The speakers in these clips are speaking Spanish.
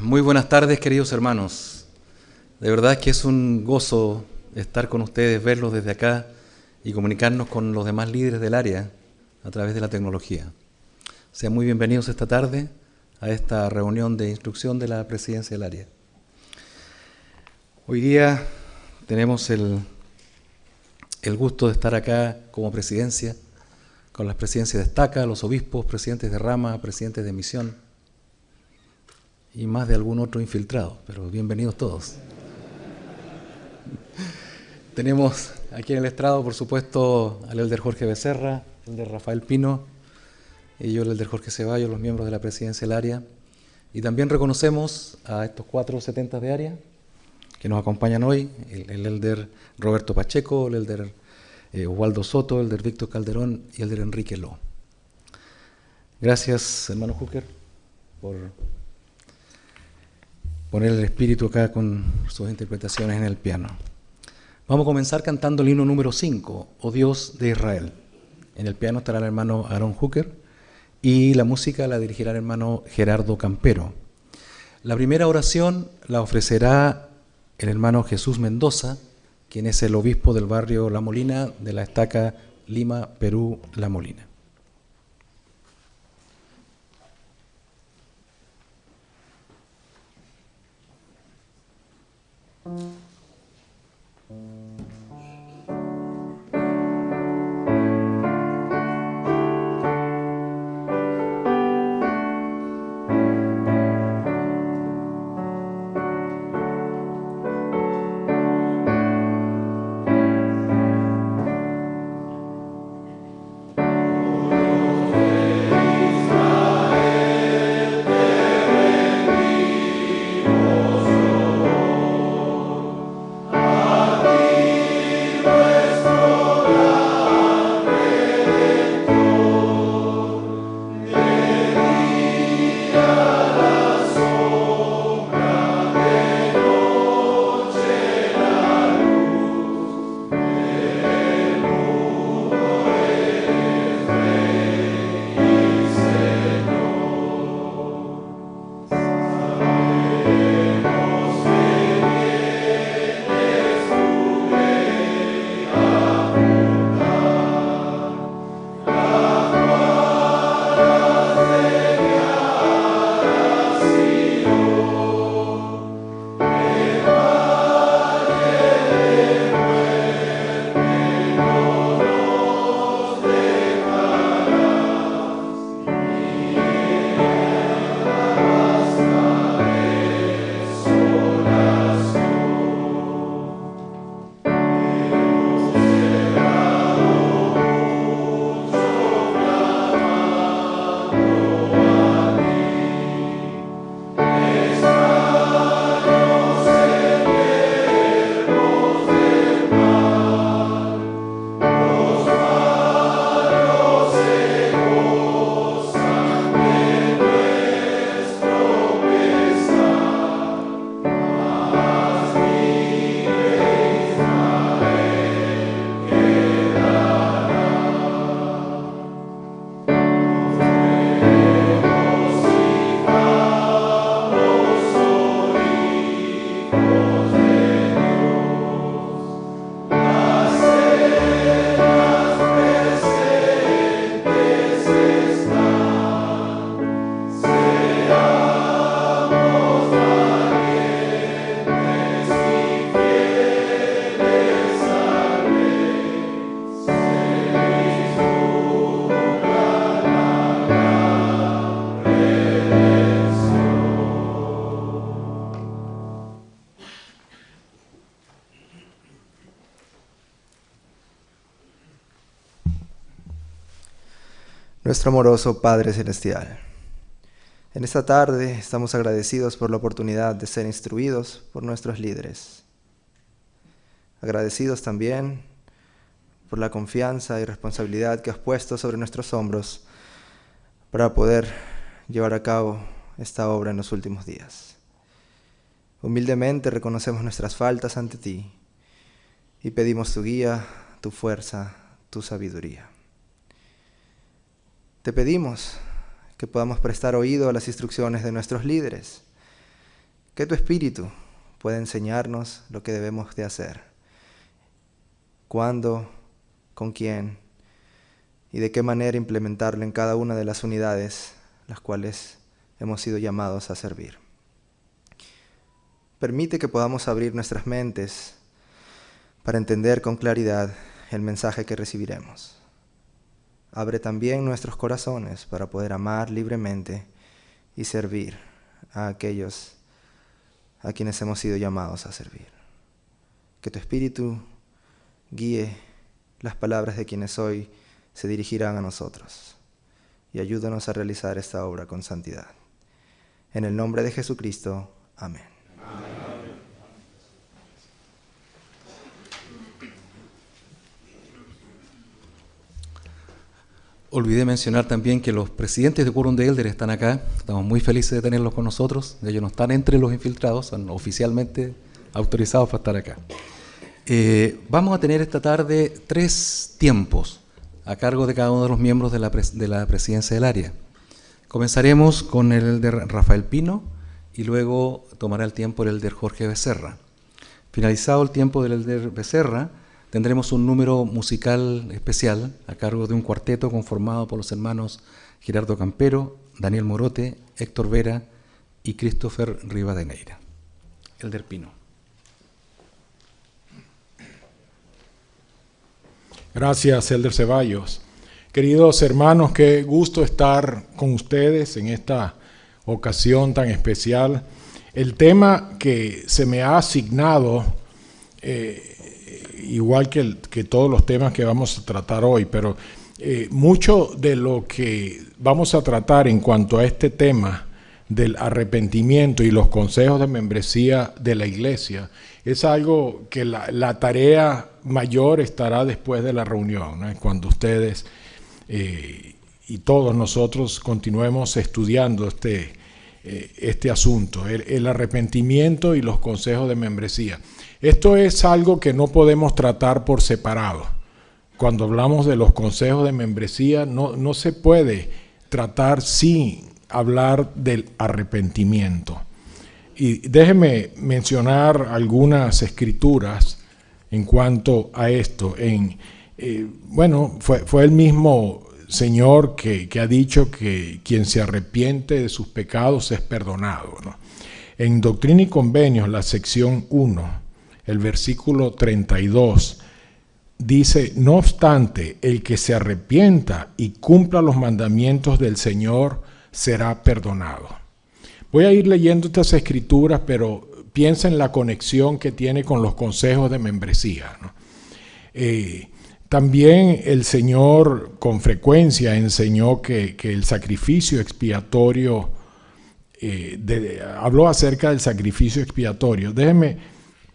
Muy buenas tardes, queridos hermanos. De verdad que es un gozo estar con ustedes, verlos desde acá y comunicarnos con los demás líderes del área a través de la tecnología. Sean muy bienvenidos esta tarde a esta reunión de instrucción de la presidencia del área. Hoy día tenemos el gusto de estar acá como presidencia, con las presidencias de estaca, los obispos, presidentes de rama, presidentes de misión y más de algún otro infiltrado, pero bienvenidos todos. Tenemos aquí en el estrado, por supuesto, al elder Jorge Becerra, el elder Rafael Pino, y yo, el elder Jorge Ceballos, los miembros de la presidencia del área. Y también reconocemos a estos 4 setentas de área que nos acompañan hoy, el elder Roberto Pacheco, el elder Oswaldo Soto, el elder Víctor Calderón y el elder Enrique Ló. Gracias, hermano Hooker, por poner el espíritu acá con sus interpretaciones en el piano. Vamos a comenzar cantando el himno número 5, Oh Dios de Israel. En el piano estará el hermano Aaron Hooker y la música la dirigirá el hermano Gerardo Campero. La primera oración la ofrecerá el hermano Jesús Mendoza, quien es el obispo del barrio La Molina de la estaca Lima, Perú, La Molina. Nuestro amoroso Padre Celestial, en esta tarde estamos agradecidos por la oportunidad de ser instruidos por nuestros líderes. Agradecidos también por la confianza y responsabilidad que has puesto sobre nuestros hombros para poder llevar a cabo esta obra en los últimos días. Humildemente reconocemos nuestras faltas ante ti y pedimos tu guía, tu fuerza, tu sabiduría. Te pedimos que podamos prestar oído a las instrucciones de nuestros líderes, que tu Espíritu pueda enseñarnos lo que debemos de hacer, cuándo, con quién y de qué manera implementarlo en cada una de las unidades las cuales hemos sido llamados a servir. Permite que podamos abrir nuestras mentes para entender con claridad el mensaje que recibiremos. Abre también nuestros corazones para poder amar libremente y servir a aquellos a quienes hemos sido llamados a servir. Que tu Espíritu guíe las palabras de quienes hoy se dirigirán a nosotros y ayúdanos a realizar esta obra con santidad. En el nombre de Jesucristo, amén. Olvidé mencionar también que los presidentes de Quórum de Elder están acá. Estamos muy felices de tenerlos con nosotros. Ellos no están entre los infiltrados, son oficialmente autorizados para estar acá. Vamos a tener esta tarde 3 tiempos a cargo de cada uno de los miembros de la presidencia del área. Comenzaremos con el elder Rafael Pino y luego tomará el tiempo el elder Jorge Becerra. Finalizado el tiempo del elder Becerra, tendremos un número musical especial a cargo de un cuarteto conformado por los hermanos Gerardo Campero, Daniel Morote, Héctor Vera y Christopher Rivadeneira. Elder Pino. Gracias, elder Ceballos. Queridos hermanos, qué gusto estar con ustedes en esta ocasión tan especial. El tema que se me ha asignado, igual que todos los temas que vamos a tratar hoy, pero mucho de lo que vamos a tratar en cuanto a este tema del arrepentimiento y los consejos de membresía de la iglesia es algo que la tarea mayor estará después de la reunión, ¿no? Cuando ustedes y todos nosotros continuemos estudiando este asunto, el arrepentimiento y los consejos de membresía. Esto es algo que no podemos tratar por separado. Cuando hablamos de los consejos de membresía, no se puede tratar sin hablar del arrepentimiento. Y déjeme mencionar algunas escrituras en cuanto a esto. Fue el mismo Señor que ha dicho que quien se arrepiente de sus pecados es perdonado, ¿no? En Doctrina y Convenios, la sección 1, el versículo 32, dice: no obstante, el que se arrepienta y cumpla los mandamientos del Señor será perdonado. Voy a ir leyendo estas escrituras, pero piensa en la conexión que tiene con los consejos de membresía, ¿no? También el Señor con frecuencia enseñó que el sacrificio expiatorio, habló acerca del sacrificio expiatorio. Déjenme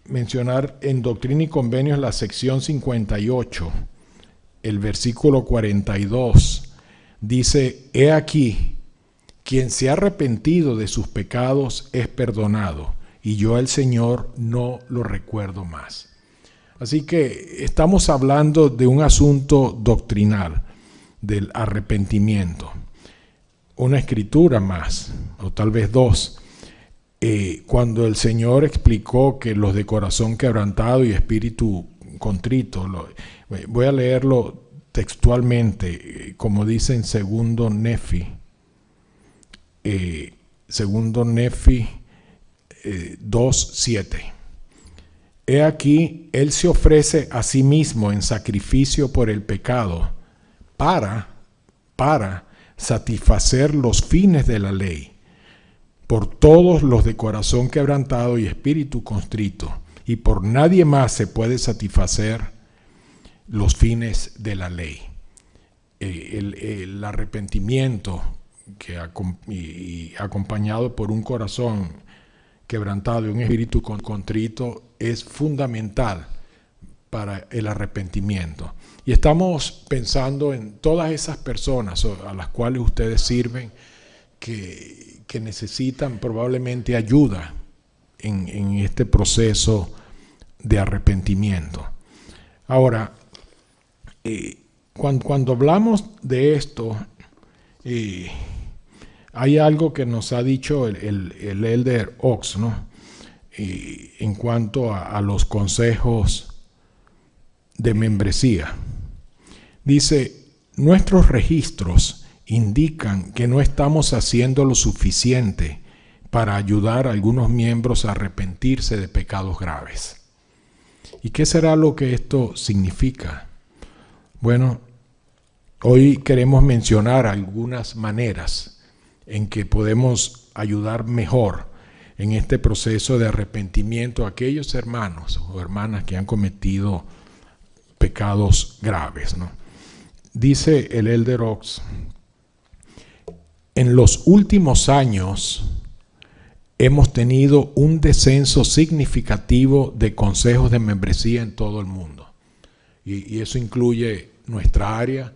mencionar en Doctrina y Convenios la sección 58, el versículo 42, dice: he aquí, quien se ha arrepentido de sus pecados es perdonado, y yo el Señor no lo recuerdo más. Así que estamos hablando de un asunto doctrinal, del arrepentimiento. Una escritura más, o tal vez 2. Cuando el Señor explicó que los de corazón quebrantado y espíritu contrito, voy a leerlo textualmente, como dice en segundo Nefi 2:7. He aquí, Él se ofrece a sí mismo en sacrificio por el pecado para satisfacer los fines de la ley por todos los de corazón quebrantado y espíritu contrito, y por nadie más se puede satisfacer los fines de la ley. El arrepentimiento acompañado por un corazón quebrantado y un espíritu contrito es fundamental para el arrepentimiento. Y estamos pensando en todas esas personas a las cuales ustedes sirven que necesitan probablemente ayuda en este proceso de arrepentimiento. Ahora, cuando hablamos de esto, hay algo que nos ha dicho el Elder Ox, ¿no? Y en cuanto a los consejos de membresía. Dice, nuestros registros indican que no estamos haciendo lo suficiente para ayudar a algunos miembros a arrepentirse de pecados graves. ¿Y qué será lo que esto significa? Bueno, hoy queremos mencionar algunas maneras en que podemos ayudar mejor en este proceso de arrepentimiento a aquellos hermanos o hermanas que han cometido pecados graves, ¿no? Dice el Elder Ox, en los últimos años hemos tenido un descenso significativo de consejos de membresía en todo el mundo. Y eso incluye nuestra área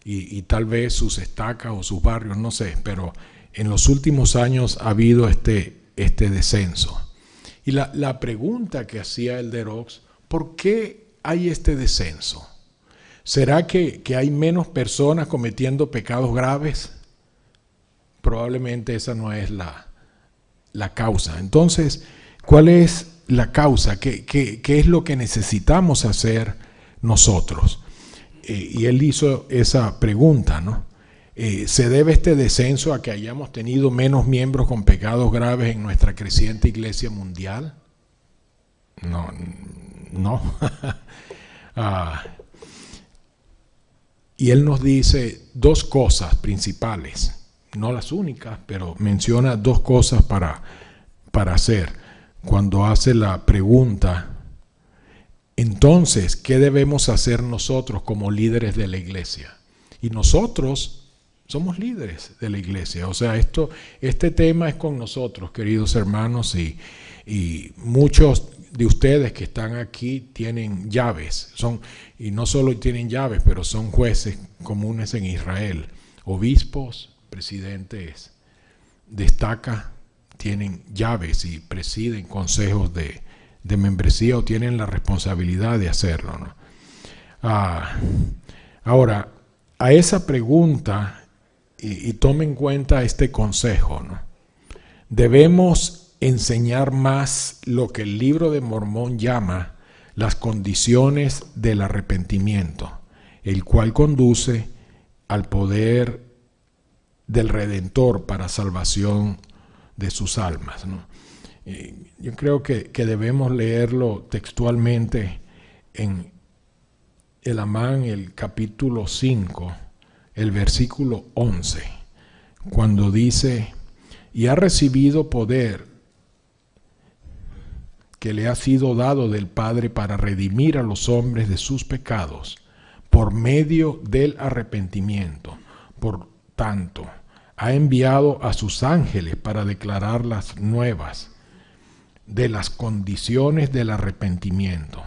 y tal vez sus estacas o sus barrios, no sé, pero en los últimos años ha habido este descenso. Y la pregunta que hacía el Elder Ox, ¿por qué hay este descenso? ¿Será que hay menos personas cometiendo pecados graves? Probablemente esa no es la causa. Entonces, ¿cuál es la causa? ¿Qué es lo que necesitamos hacer nosotros? Y él hizo esa pregunta, ¿no? ¿Se debe este descenso a que hayamos tenido menos miembros con pecados graves en nuestra creciente iglesia mundial? No. Y él nos dice dos cosas principales, no las únicas, pero menciona dos cosas para hacer cuando hace la pregunta. Entonces, ¿qué debemos hacer nosotros como líderes de la iglesia? Y nosotros somos líderes de la iglesia. O sea, este tema es con nosotros, queridos hermanos, y muchos de ustedes que están aquí tienen llaves, y no solo tienen llaves, pero son jueces comunes en Israel, obispos, presidentes de estaca, tienen llaves y presiden consejos de membresía o tienen la responsabilidad de hacerlo, ¿no? Ahora, a esa pregunta, y tome en cuenta este consejo, ¿no? Debemos enseñar más lo que el Libro de Mormón llama las condiciones del arrepentimiento, el cual conduce al poder del Redentor para salvación de sus almas, ¿no? Yo creo que debemos leerlo textualmente en el Amán, el capítulo 5, el versículo 11, cuando dice, y ha recibido poder que le ha sido dado del Padre para redimir a los hombres de sus pecados por medio del arrepentimiento. Por tanto, ha enviado a sus ángeles para declarar las nuevas de las condiciones del arrepentimiento,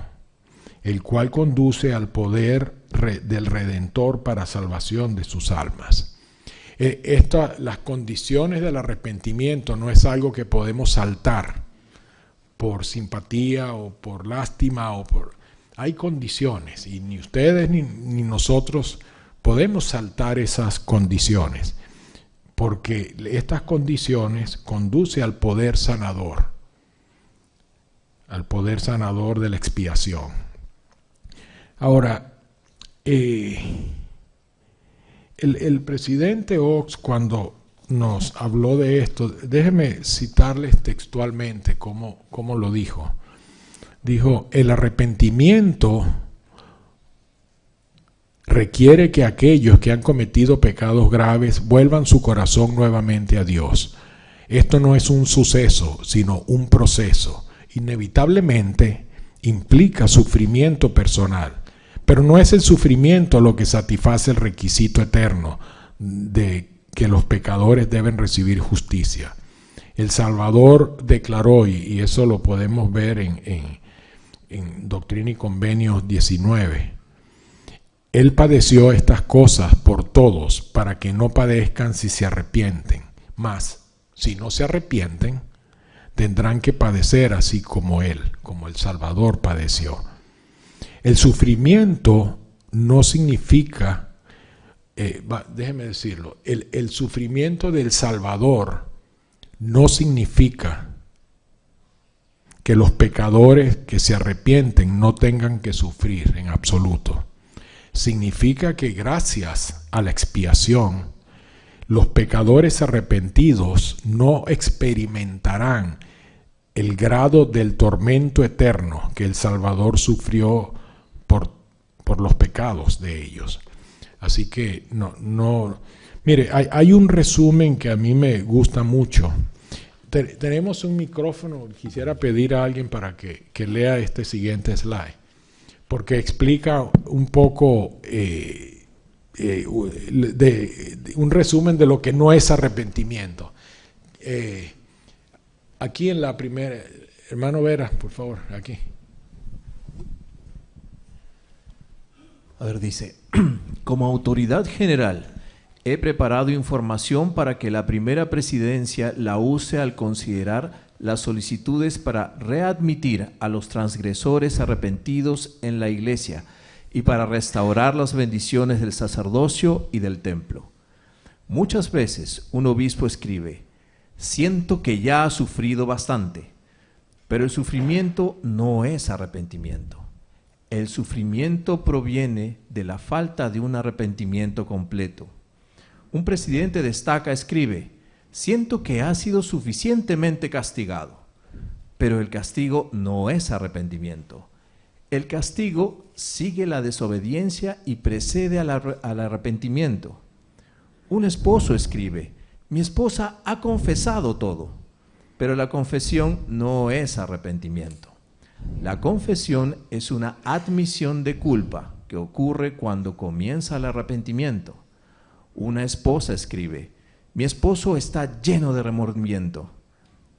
el cual conduce al poder del Redentor para salvación de sus almas. Las condiciones del arrepentimiento no es algo que podemos saltar por simpatía o por lástima hay condiciones y ni ustedes ni nosotros podemos saltar esas condiciones, porque estas condiciones conducen al poder sanador de la expiación. Ahora, el presidente Ox, cuando nos habló de esto, déjenme citarles textualmente cómo lo dijo. Dijo, el arrepentimiento requiere que aquellos que han cometido pecados graves vuelvan su corazón nuevamente a Dios. Esto no es un suceso, sino un proceso. Inevitablemente implica sufrimiento personal, pero no es el sufrimiento lo que satisface el requisito eterno de que los pecadores deben recibir justicia. El Salvador declaró, y eso lo podemos ver en Doctrina y Convenios 19, Él padeció estas cosas por todos, para que no padezcan si se arrepienten. Mas, si no se arrepienten, tendrán que padecer así como Él, como el Salvador padeció. El sufrimiento no significa déjeme decirlo, el sufrimiento del Salvador no significa que los pecadores que se arrepienten no tengan que sufrir en absoluto. Significa que gracias a la expiación, los pecadores arrepentidos no experimentarán el grado del tormento eterno que el Salvador sufrió por los pecados de ellos. Así que mire, hay un resumen que a mí me gusta mucho. Tenemos un micrófono, quisiera pedir a alguien para que lea este siguiente slide, porque explica un poco un resumen de lo que no es arrepentimiento. Aquí en la primera, hermano Vera, por favor, aquí. A ver, dice, como autoridad general, he preparado información para que la primera presidencia la use al considerar las solicitudes para readmitir a los transgresores arrepentidos en la iglesia y para restaurar las bendiciones del sacerdocio y del templo. Muchas veces un obispo escribe, siento que ya ha sufrido bastante, pero el sufrimiento no es arrepentimiento. El sufrimiento proviene de la falta de un arrepentimiento completo. Un presidente destaca, escribe, siento que ha sido suficientemente castigado, pero el castigo no es arrepentimiento. El castigo sigue la desobediencia y precede al arrepentimiento. Un esposo escribe, mi esposa ha confesado todo, pero la confesión no es arrepentimiento. La confesión es una admisión de culpa que ocurre cuando comienza el arrepentimiento. Una esposa escribe, mi esposo está lleno de remordimiento,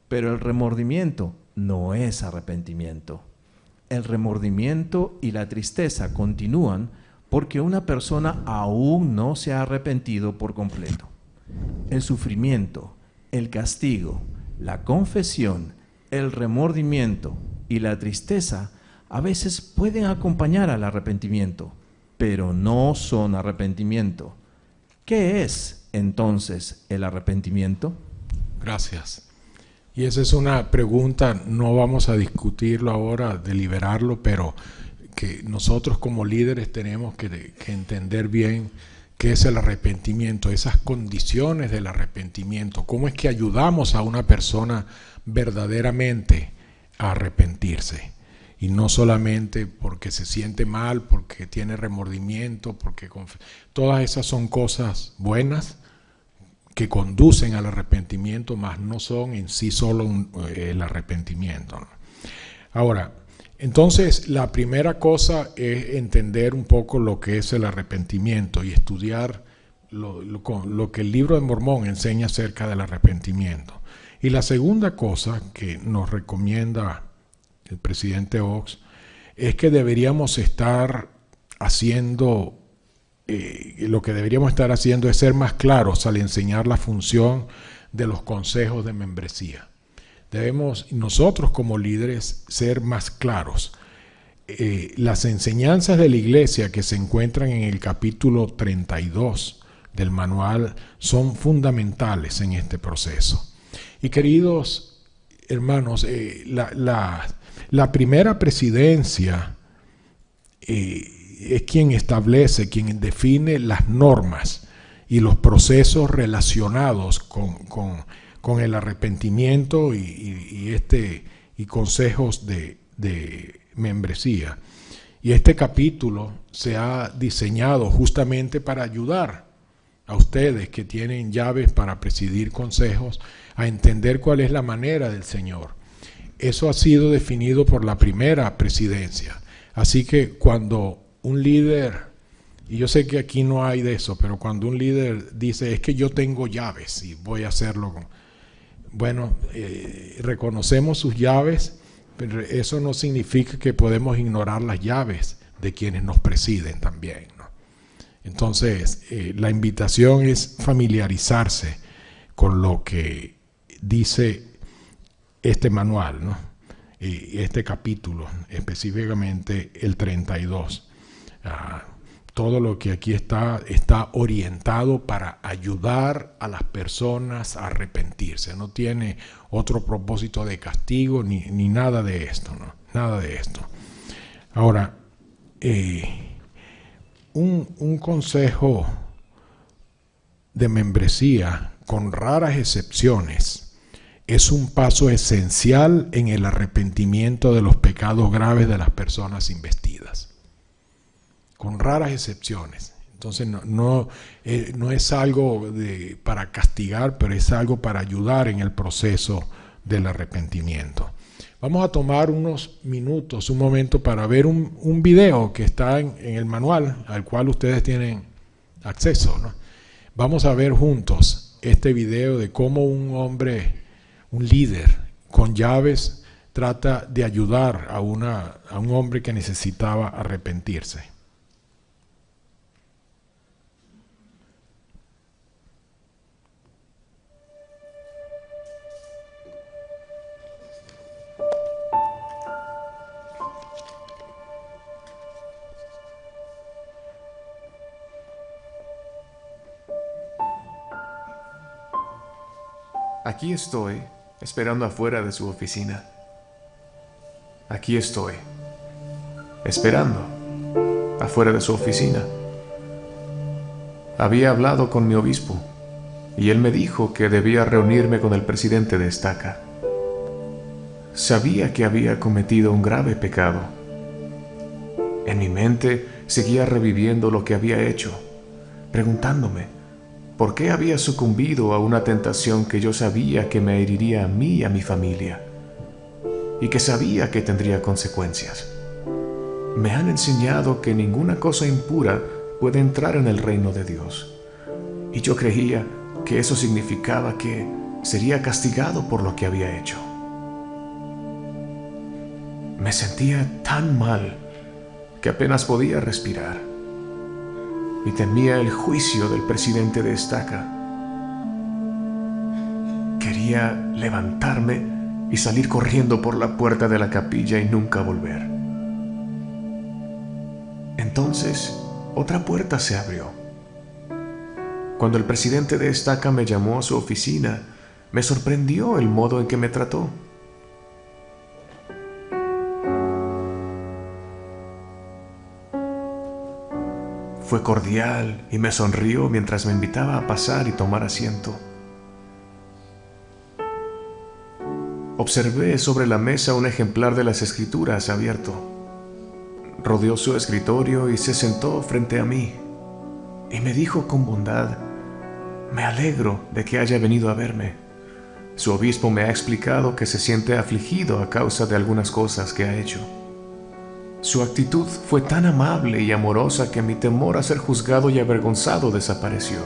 pero el remordimiento no es arrepentimiento. El remordimiento y la tristeza continúan porque una persona aún no se ha arrepentido por completo. El sufrimiento, el castigo, la confesión, el remordimiento y la tristeza a veces pueden acompañar al arrepentimiento, pero no son arrepentimiento. ¿Qué es entonces el arrepentimiento? Gracias. Y esa es una pregunta, no vamos a discutirlo ahora, deliberarlo, pero que nosotros como líderes tenemos que entender bien qué es el arrepentimiento, esas condiciones del arrepentimiento, cómo es que ayudamos a una persona verdaderamente a arrepentirse. Y no solamente porque se siente mal, porque tiene remordimiento, porque todas esas son cosas buenas que conducen al arrepentimiento, mas no son en sí solo el arrepentimiento, ¿no? Ahora, entonces la primera cosa es entender un poco lo que es el arrepentimiento y estudiar lo que el libro de Mormón enseña acerca del arrepentimiento. Y la segunda cosa que nos recomienda el presidente Oaks es que deberíamos estar haciendo, lo que deberíamos estar haciendo es ser más claros al enseñar la función de los consejos de membresía. Debemos nosotros como líderes ser más claros. Las enseñanzas de la iglesia que se encuentran en el capítulo 32 del manual son fundamentales en este proceso. Y queridos hermanos, la primera presidencia es quien establece, quien define las normas y los procesos relacionados con el arrepentimiento y consejos de membresía. Y este capítulo se ha diseñado justamente para ayudar a ustedes que tienen llaves para presidir consejos a entender cuál es la manera del Señor. Eso ha sido definido por la primera presidencia. Así que cuando un líder, y yo sé que aquí no hay de eso, pero cuando un líder dice, es que yo tengo llaves y voy a hacerlo, bueno, reconocemos sus llaves, pero eso no significa que podemos ignorar las llaves de quienes nos presiden también, ¿no? Entonces, la invitación es familiarizarse con lo que dice este manual, ¿no? Y este capítulo, específicamente el 32. todo lo que aquí está orientado para ayudar a las personas a arrepentirse. No tiene otro propósito de castigo ni nada de esto, ¿no? Nada de esto. Ahora, un consejo de membresía, con raras excepciones, es un paso esencial en el arrepentimiento de los pecados graves de las personas investidas. Con raras excepciones. Entonces no es algo para castigar, pero es algo para ayudar en el proceso del arrepentimiento. Vamos a tomar unos minutos, un momento, para ver un video que está en el manual al cual ustedes tienen acceso, ¿no? Vamos a ver juntos este video de cómo un hombre, un líder con llaves, trata de ayudar a un hombre que necesitaba arrepentirse. Aquí estoy, esperando afuera de su oficina. Aquí estoy, esperando afuera de su oficina. Había hablado con mi obispo y él me dijo que debía reunirme con el presidente de Estaca. Sabía que había cometido un grave pecado. En mi mente seguía reviviendo lo que había hecho, preguntándome ¿por qué había sucumbido a una tentación que yo sabía que me heriría a mí y a mi familia? Y que sabía que tendría consecuencias. Me han enseñado que ninguna cosa impura puede entrar en el reino de Dios. Y yo creía que eso significaba que sería castigado por lo que había hecho. Me sentía tan mal que apenas podía respirar. Y temía el juicio del presidente de Estaca. Quería levantarme y salir corriendo por la puerta de la capilla y nunca volver. Entonces, otra puerta se abrió. Cuando el presidente de Estaca me llamó a su oficina, me sorprendió el modo en que me trató. Fue cordial y me sonrió mientras me invitaba a pasar y tomar asiento. Observé sobre la mesa un ejemplar de las Escrituras abierto. Rodeó su escritorio y se sentó frente a mí. Y me dijo con bondad: «Me alegro de que haya venido a verme. Su obispo me ha explicado que se siente afligido a causa de algunas cosas que ha hecho». Su actitud fue tan amable y amorosa que mi temor a ser juzgado y avergonzado desapareció.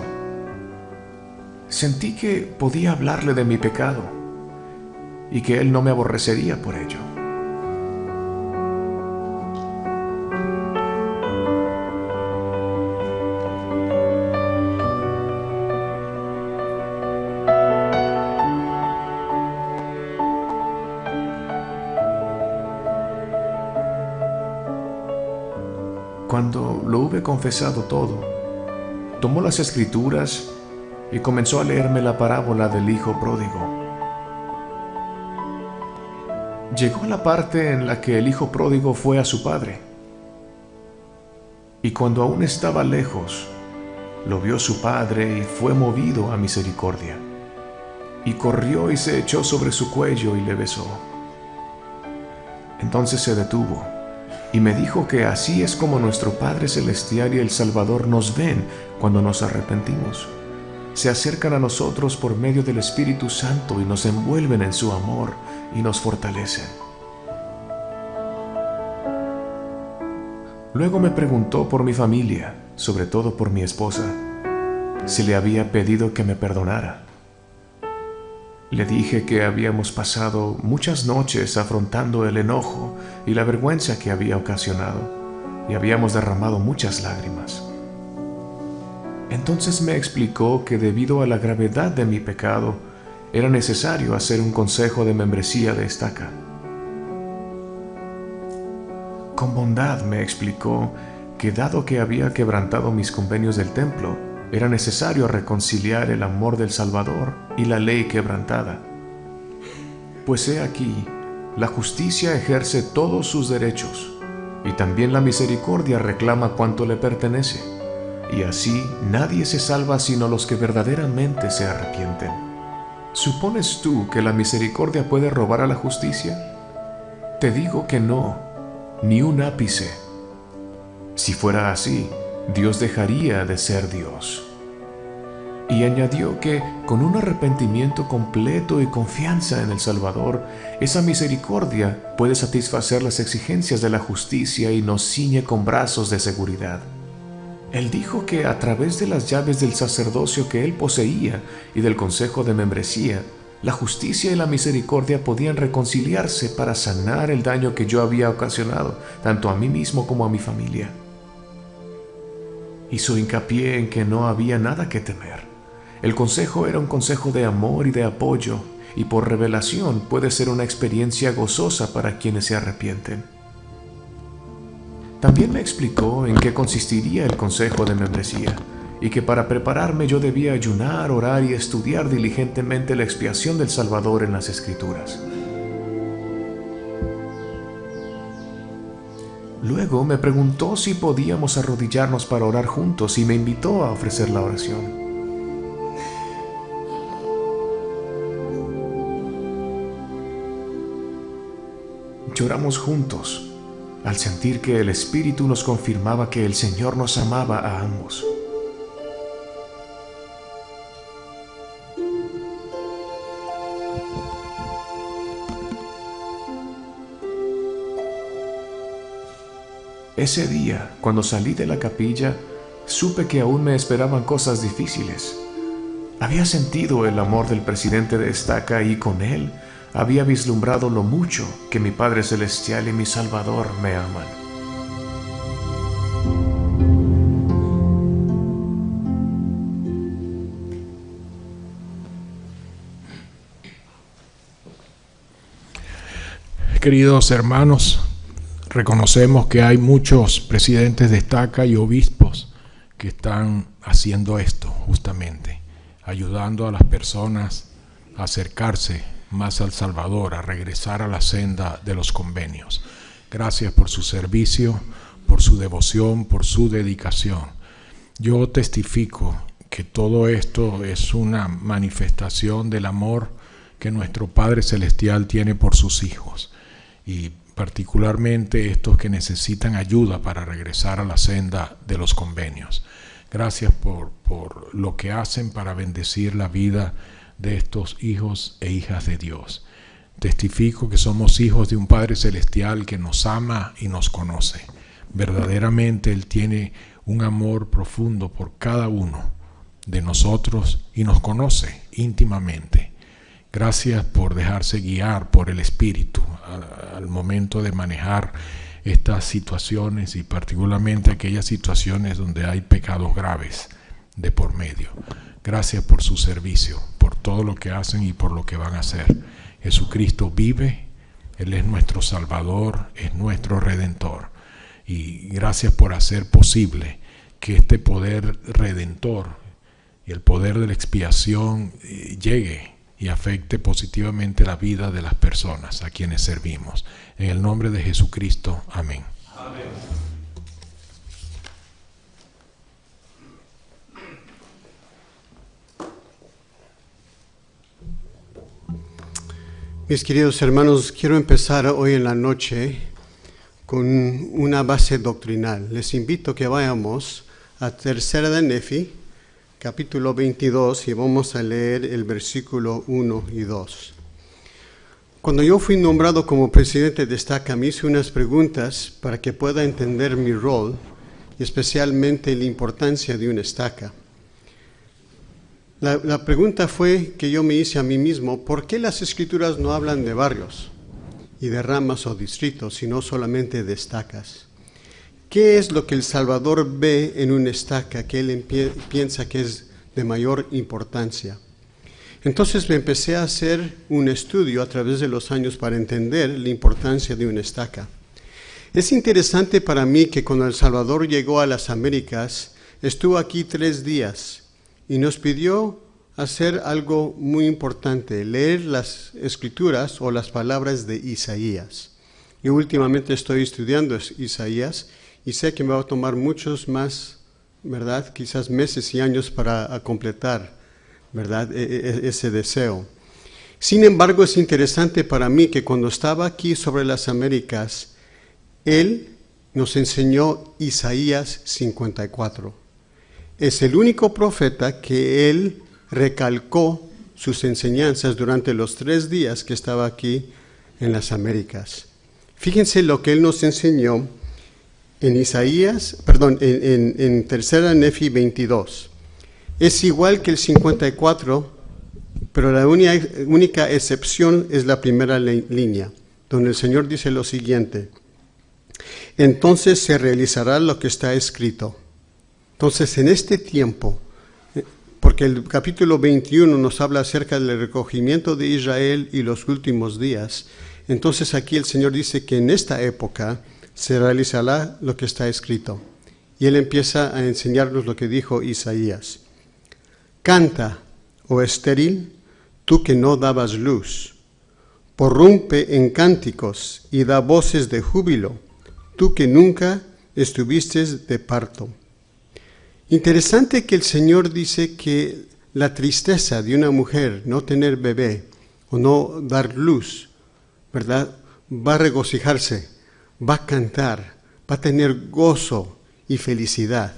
Sentí que podía hablarle de mi pecado y que él no me aborrecería por ello. Cuando lo hube confesado todo, tomó las Escrituras y comenzó a leerme la parábola del hijo pródigo. Llegó la parte en la que el hijo pródigo fue a su padre. Y cuando aún estaba lejos, lo vio su padre y fue movido a misericordia. Y corrió y se echó sobre su cuello y le besó. Entonces se detuvo y me dijo que así es como nuestro Padre Celestial y el Salvador nos ven cuando nos arrepentimos. Se acercan a nosotros por medio del Espíritu Santo y nos envuelven en su amor y nos fortalecen. Luego me preguntó por mi familia, sobre todo por mi esposa, si le había pedido que me perdonara. Le dije que habíamos pasado muchas noches afrontando el enojo y la vergüenza que había ocasionado, y habíamos derramado muchas lágrimas. Entonces me explicó que debido a la gravedad de mi pecado, era necesario hacer un consejo de membresía de Estaca. Con bondad me explicó que dado que había quebrantado mis convenios del templo, era necesario reconciliar el amor del Salvador y la ley quebrantada. Pues he aquí, la justicia ejerce todos sus derechos, y también la misericordia reclama cuanto le pertenece, y así nadie se salva sino los que verdaderamente se arrepienten. ¿Supones tú que la misericordia puede robar a la justicia? Te digo que no, ni un ápice. Si fuera así, Dios dejaría de ser Dios. Y añadió que con un arrepentimiento completo y confianza en el Salvador, esa misericordia puede satisfacer las exigencias de la justicia y nos ciñe con brazos de seguridad. Él dijo que a través de las llaves del sacerdocio que él poseía y del consejo de membresía, la justicia y la misericordia podían reconciliarse para sanar el daño que yo había ocasionado, tanto a mí mismo como a mi familia. Hizo hincapié en que no había nada que temer. El consejo era un consejo de amor y de apoyo, y por revelación puede ser una experiencia gozosa para quienes se arrepienten. También me explicó en qué consistiría el consejo de membresía, y que para prepararme yo debía ayunar, orar y estudiar diligentemente la expiación del Salvador en las Escrituras. Luego me preguntó si podíamos arrodillarnos para orar juntos y me invitó a ofrecer la oración. Lloramos juntos, al sentir que el Espíritu nos confirmaba que el Señor nos amaba a ambos. Ese día, cuando salí de la capilla, supe que aún me esperaban cosas difíciles. Había sentido el amor del presidente de Estaca y con él había vislumbrado lo mucho que mi Padre Celestial y mi Salvador me aman. Queridos hermanos, reconocemos que hay muchos presidentes de Estaca y obispos que están haciendo esto justamente, ayudando a las personas a acercarse más al Salvador, a regresar a la senda de los convenios. Gracias por su servicio, por su devoción, por su dedicación. Yo testifico que todo esto es una manifestación del amor que nuestro Padre Celestial tiene por sus hijos, y particularmente estos que necesitan ayuda para regresar a la senda de los convenios. Gracias por lo que hacen para bendecir la vida de estos hijos e hijas de Dios. Testifico que somos hijos de un Padre Celestial que nos ama y nos conoce. Verdaderamente Él tiene un amor profundo por cada uno de nosotros y nos conoce íntimamente. Gracias por dejarse guiar por el Espíritu al momento de manejar estas situaciones, y particularmente aquellas situaciones donde hay pecados graves de por medio. Gracias por su servicio, por todo lo que hacen y por lo que van a hacer. Jesucristo vive, Él es nuestro Salvador, es nuestro Redentor. Y gracias por hacer posible que este poder redentor y el poder de la expiación llegue y afecte positivamente la vida de las personas a quienes servimos. En el nombre de Jesucristo, amén. Amén. Mis queridos hermanos, quiero empezar hoy en la noche con una base doctrinal. Les invito a que vayamos a Tercera de Nefi, capítulo 22, y vamos a leer el versículo 1 y 2. Cuando yo fui nombrado como presidente de Estaca, me hice unas preguntas para que pueda entender mi rol y especialmente la importancia de una estaca. La pregunta fue que yo me hice a mí mismo: ¿por qué las Escrituras no hablan de barrios y de ramas o distritos, sino solamente de estacas? ¿Qué es lo que el Salvador ve en una estaca que él piensa que es de mayor importancia? Entonces me empecé a hacer un estudio a través de los años para entender la importancia de una estaca. Es interesante para mí que cuando El Salvador llegó a las Américas, estuvo aquí 3 días y nos pidió hacer algo muy importante, leer las escrituras o las palabras de Isaías. Yo últimamente estoy estudiando Isaías y sé que me va a tomar muchos más, ¿verdad? Quizás meses y años para completar, ¿verdad? Ese deseo. Sin embargo, es interesante para mí que cuando estaba aquí sobre las Américas, él nos enseñó Isaías 54. Es el único profeta que él recalcó sus enseñanzas durante los 3 días que estaba aquí en las Américas. Fíjense lo que él nos enseñó en en Tercera Nefi 22. Es igual que el 54, pero la única excepción es la primera línea, donde el Señor dice lo siguiente: entonces se realizará lo que está escrito. Entonces, en este tiempo, porque el capítulo 21 nos habla acerca del recogimiento de Israel y los últimos días, entonces aquí el Señor dice que en esta época se realizará lo que está escrito. Y Él empieza a enseñarnos lo que dijo Isaías. Canta, oh estéril, tú que no dabas luz. Porrumpe en cánticos y da voces de júbilo, tú que nunca estuviste de parto. Interesante que el Señor dice que la tristeza de una mujer no tener bebé o no dar luz, ¿verdad? Va a regocijarse, va a cantar, va a tener gozo y felicidad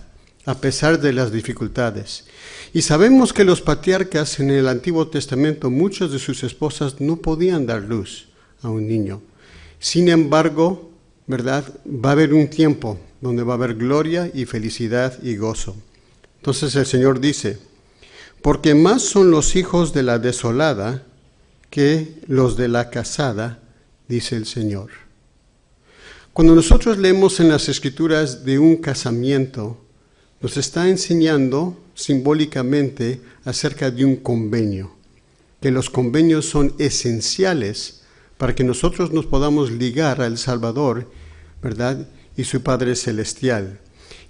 a pesar de las dificultades. Y sabemos que los patriarcas en el Antiguo Testamento, muchas de sus esposas no podían dar luz a un niño. Sin embargo, ¿verdad? Va a haber un tiempo donde va a haber gloria y felicidad y gozo. Entonces el Señor dice, porque más son los hijos de la desolada que los de la casada, dice el Señor. Cuando nosotros leemos en las Escrituras de un casamiento, nos está enseñando simbólicamente acerca de un convenio, que los convenios son esenciales para que nosotros nos podamos ligar al Salvador, ¿verdad? Y su Padre Celestial.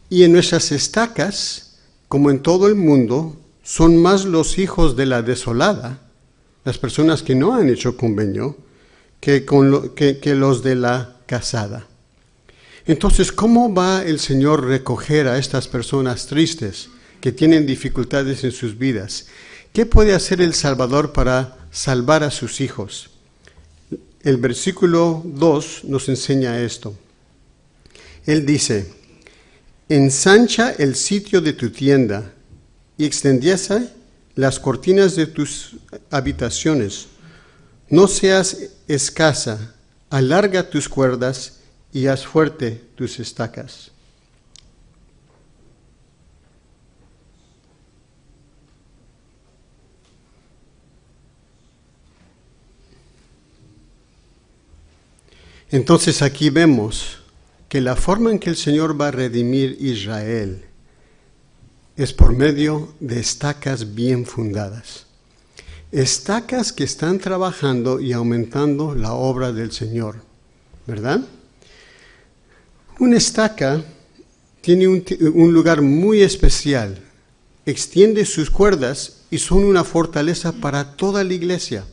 Y en nuestras estacas, como en todo el mundo, son más los hijos de la desolada, las personas que no han hecho convenio, que los de la casada. Entonces, ¿cómo va el Señor a recoger a estas personas tristes que tienen dificultades en sus vidas? ¿Qué puede hacer el Salvador para salvar a sus hijos? El versículo 2 nos enseña esto. Él dice, ensancha el sitio de tu tienda y extendiese las cortinas de tus habitaciones. No seas escasa, alarga tus cuerdas y haz fuerte tus estacas. Entonces aquí vemos que la forma en que el Señor va a redimir Israel es por medio de estacas bien fundadas. Estacas que están trabajando y aumentando la obra del Señor, ¿verdad? Una estaca tiene un lugar muy especial, extiende sus cuerdas y son una fortaleza para toda la iglesia.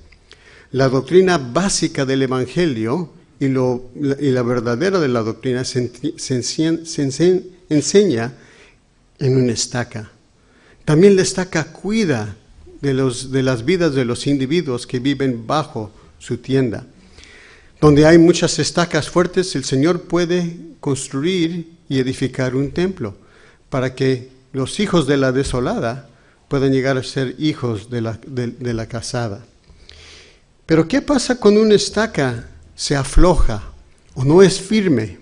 La doctrina básica del Evangelio y la verdadera de la doctrina se enseña en una estaca. También la estaca cuida de las vidas de los individuos que viven bajo su tienda. Donde hay muchas estacas fuertes, el Señor puede construir y edificar un templo para que los hijos de la desolada puedan llegar a ser hijos de la casada. Pero ¿qué pasa cuando una estaca se afloja o no es firme?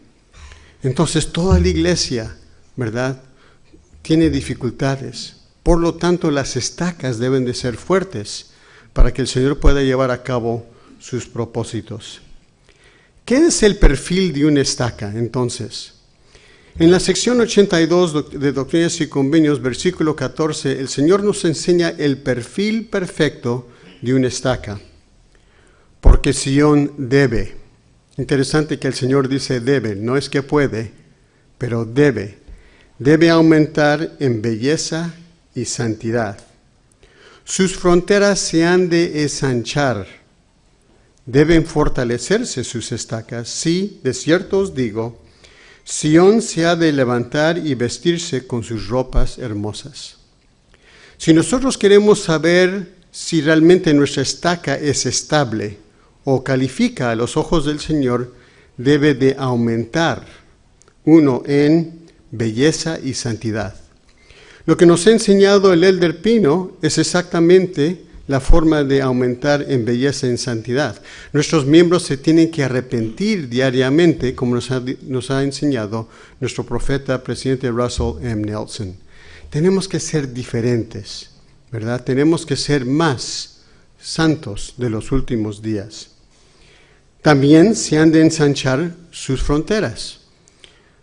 Entonces toda la iglesia, ¿verdad?, tiene dificultades. Por lo tanto, las estacas deben de ser fuertes para que el Señor pueda llevar a cabo sus propósitos. ¿Qué es el perfil de una estaca, entonces? En la sección 82 de Doctrinas y Convenios, versículo 14, el Señor nos enseña el perfil perfecto de una estaca. Porque Sión debe. Interesante que el Señor dice debe, no es que puede, pero debe. Debe aumentar en belleza y santidad. Sus fronteras se han de ensanchar. Deben fortalecerse sus estacas. Sí, de cierto os digo, Sión se ha de levantar y vestirse con sus ropas hermosas. Si nosotros queremos saber si realmente nuestra estaca es estable o califica a los ojos del Señor, debe de aumentar, uno, en belleza y santidad. Lo que nos ha enseñado el Elder Pino es exactamente la forma de aumentar en belleza y en santidad. Nuestros miembros se tienen que arrepentir diariamente, como nos ha enseñado nuestro profeta, presidente Russell M. Nelson. Tenemos que ser diferentes, ¿verdad? Tenemos que ser más santos de los últimos días. También se han de ensanchar sus fronteras.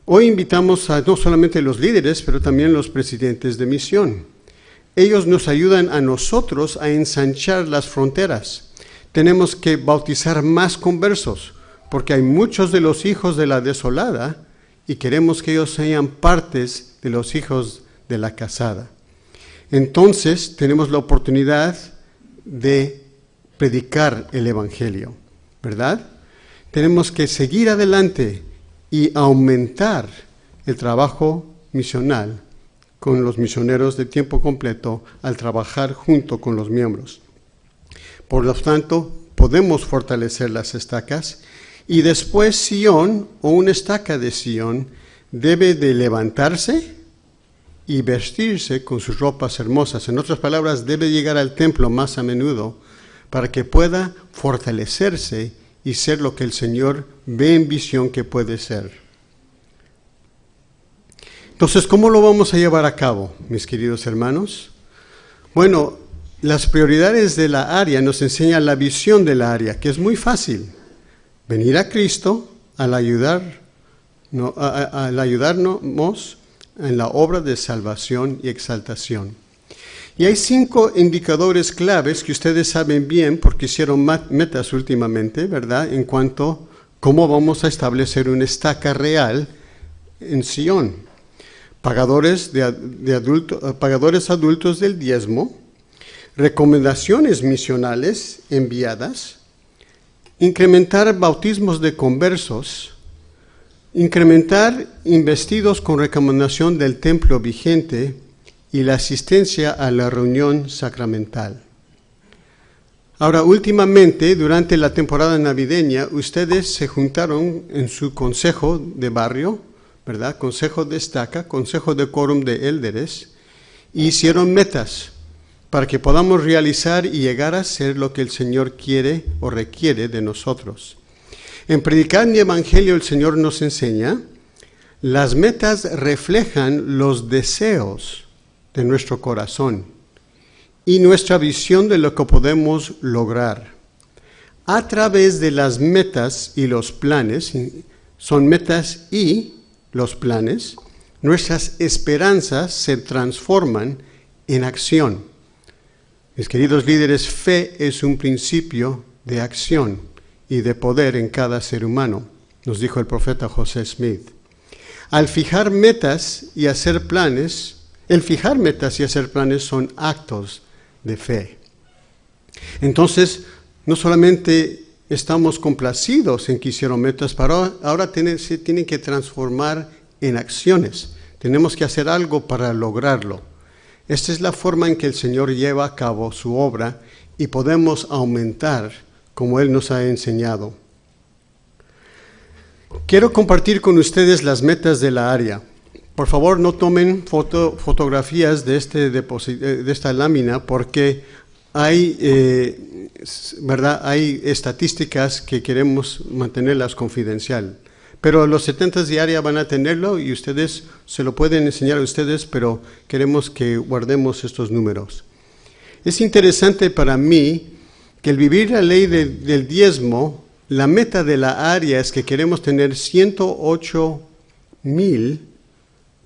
Hoy invitamos a no solamente los líderes, pero también los presidentes de misión. Ellos nos ayudan a nosotros a ensanchar las fronteras. Tenemos que bautizar más conversos, porque hay muchos de los hijos de la desolada y queremos que ellos sean partes de los hijos de la casada. Entonces tenemos la oportunidad de predicar el Evangelio, ¿verdad? Tenemos que seguir adelante y aumentar el trabajo misional con los misioneros de tiempo completo al trabajar junto con los miembros. Por lo tanto, podemos fortalecer las estacas y después Sión o una estaca de Sión debe de levantarse y vestirse con sus ropas hermosas. En otras palabras, debe llegar al templo más a menudo para que pueda fortalecerse y ser lo que el Señor ve en visión que puede ser. Entonces, ¿cómo lo vamos a llevar a cabo, mis queridos hermanos? Bueno, las prioridades de la área nos enseñan la visión de la área, que es muy fácil. Venir a Cristo al ayudarnos en la obra de salvación y exaltación. Y hay 5 indicadores claves que ustedes saben bien porque hicieron metas últimamente, ¿verdad? En cuanto a cómo vamos a establecer una estaca real en Sión. Pagadores adultos del diezmo, recomendaciones misionales enviadas, incrementar bautismos de conversos, incrementar investidos con recomendación del templo vigente y la asistencia a la reunión sacramental. Ahora, últimamente, durante la temporada navideña, ustedes se juntaron en su consejo de barrio, ¿verdad? Consejo de estaca, consejo de quórum de élderes, y hicieron metas para que podamos realizar y llegar a ser lo que el Señor quiere o requiere de nosotros. En predicar mi evangelio el Señor nos enseña, las metas reflejan los deseos de nuestro corazón y nuestra visión de lo que podemos lograr. A través de las metas y los planes, son metas y los planes, nuestras esperanzas se transforman en acción. Mis queridos líderes, fe es un principio de acción y de poder en cada ser humano, nos dijo el profeta José Smith. Al fijar metas y hacer planes, son actos de fe. Entonces, no solamente estamos complacidos en que hicieron metas, pero ahora se tienen que transformar en acciones. Tenemos que hacer algo para lograrlo. Esta es la forma en que el Señor lleva a cabo su obra y podemos aumentar como Él nos ha enseñado. Quiero compartir con ustedes las metas de la área. Por favor, no tomen fotografías de esta lámina porque hay estadísticas que queremos mantenerlas confidencial. Pero los 70 de área van a tenerlo y ustedes se lo pueden enseñar a ustedes, pero queremos que guardemos estos números. Es interesante para mí que el vivir la ley del diezmo, la meta de la área es que queremos tener 108,000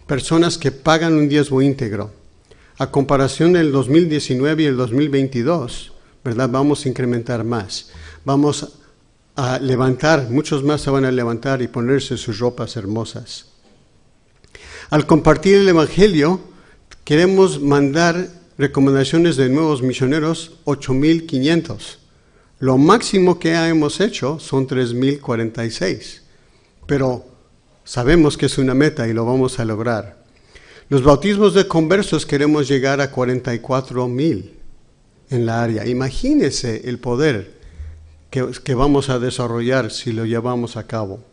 personas que pagan un diezmo íntegro. A comparación del 2019 y el 2022, ¿verdad? Vamos a incrementar más. Vamos a levantar, muchos más se van a levantar y ponerse sus ropas hermosas. Al compartir el Evangelio, queremos mandar recomendaciones de nuevos misioneros, 8,500. Lo máximo que hemos hecho son 3,046, pero sabemos que es una meta y lo vamos a lograr. Los bautismos de conversos queremos llegar a 44,000 en la área. Imagínense el poder que vamos a desarrollar si lo llevamos a cabo.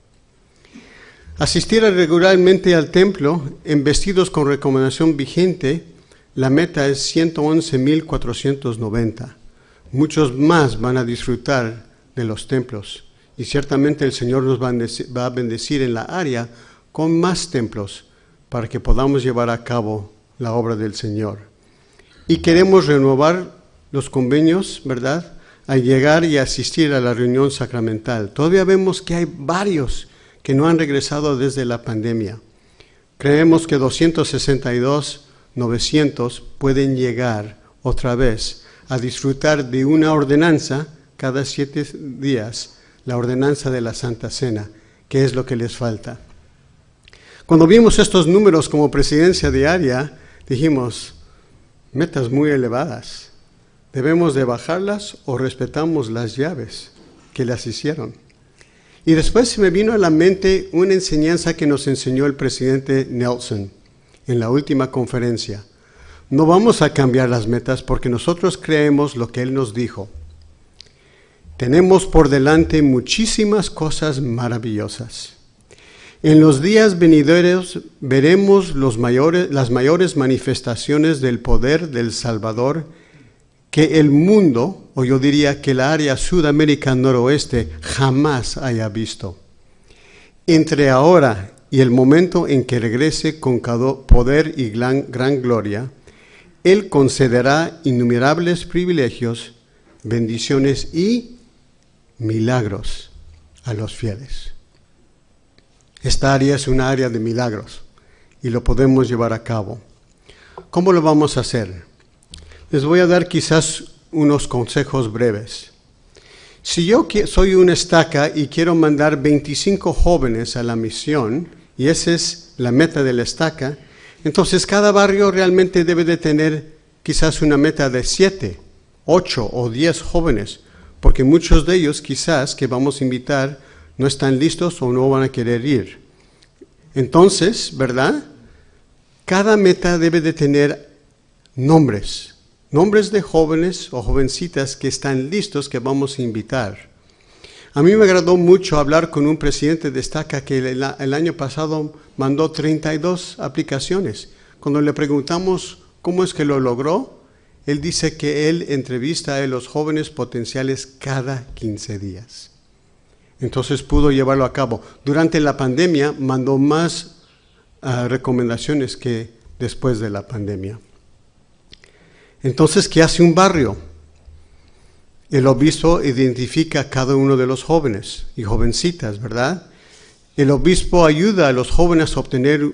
Asistir regularmente al templo en vestidos con recomendación vigente, la meta es 111,490. Muchos más van a disfrutar de los templos y ciertamente el Señor nos va a bendecir en la área con más templos para que podamos llevar a cabo la obra del Señor. Y queremos renovar los convenios, ¿verdad?, al llegar y asistir a la reunión sacramental. Todavía vemos que hay varios que no han regresado desde la pandemia. Creemos que 262,900 pueden llegar otra vez a disfrutar de una ordenanza cada 7 días, la ordenanza de la Santa Cena, que es lo que les falta. Cuando vimos estos números como presidencia diaria, dijimos, metas muy elevadas. ¿Debemos de bajarlas o respetamos las llaves que las hicieron? Y después se me vino a la mente una enseñanza que nos enseñó el presidente Nelson en la última conferencia. No vamos a cambiar las metas porque nosotros creemos lo que él nos dijo. Tenemos por delante muchísimas cosas maravillosas. En los días venideros veremos las mayores manifestaciones del poder del Salvador que el mundo, o yo diría que la área Sudamérica noroeste, jamás haya visto. Entre ahora y el momento en que regrese con poder y gran gloria, Él concederá innumerables privilegios, bendiciones y milagros a los fieles. Esta área es una área de milagros y lo podemos llevar a cabo. ¿Cómo lo vamos a hacer? Les voy a dar quizás unos consejos breves. Si yo soy una estaca y quiero mandar 25 jóvenes a la misión, y esa es la meta de la estaca, entonces cada barrio realmente debe de tener quizás una meta de 7, 8 o 10 jóvenes, porque muchos de ellos quizás que vamos a invitar no están listos o no van a querer ir. Entonces, ¿verdad? Cada meta debe de tener nombres de jóvenes o jovencitas que están listos que vamos a invitar. A mí me agradó mucho hablar con un presidente de estaca que el año pasado mandó 32 aplicaciones. Cuando le preguntamos cómo es que lo logró, él dice que él entrevista a los jóvenes potenciales cada 15 días. Entonces pudo llevarlo a cabo. Durante la pandemia mandó más recomendaciones que después de la pandemia. Entonces, ¿qué hace un barrio? El obispo identifica a cada uno de los jóvenes y jovencitas, ¿verdad? El obispo ayuda a los jóvenes a obtener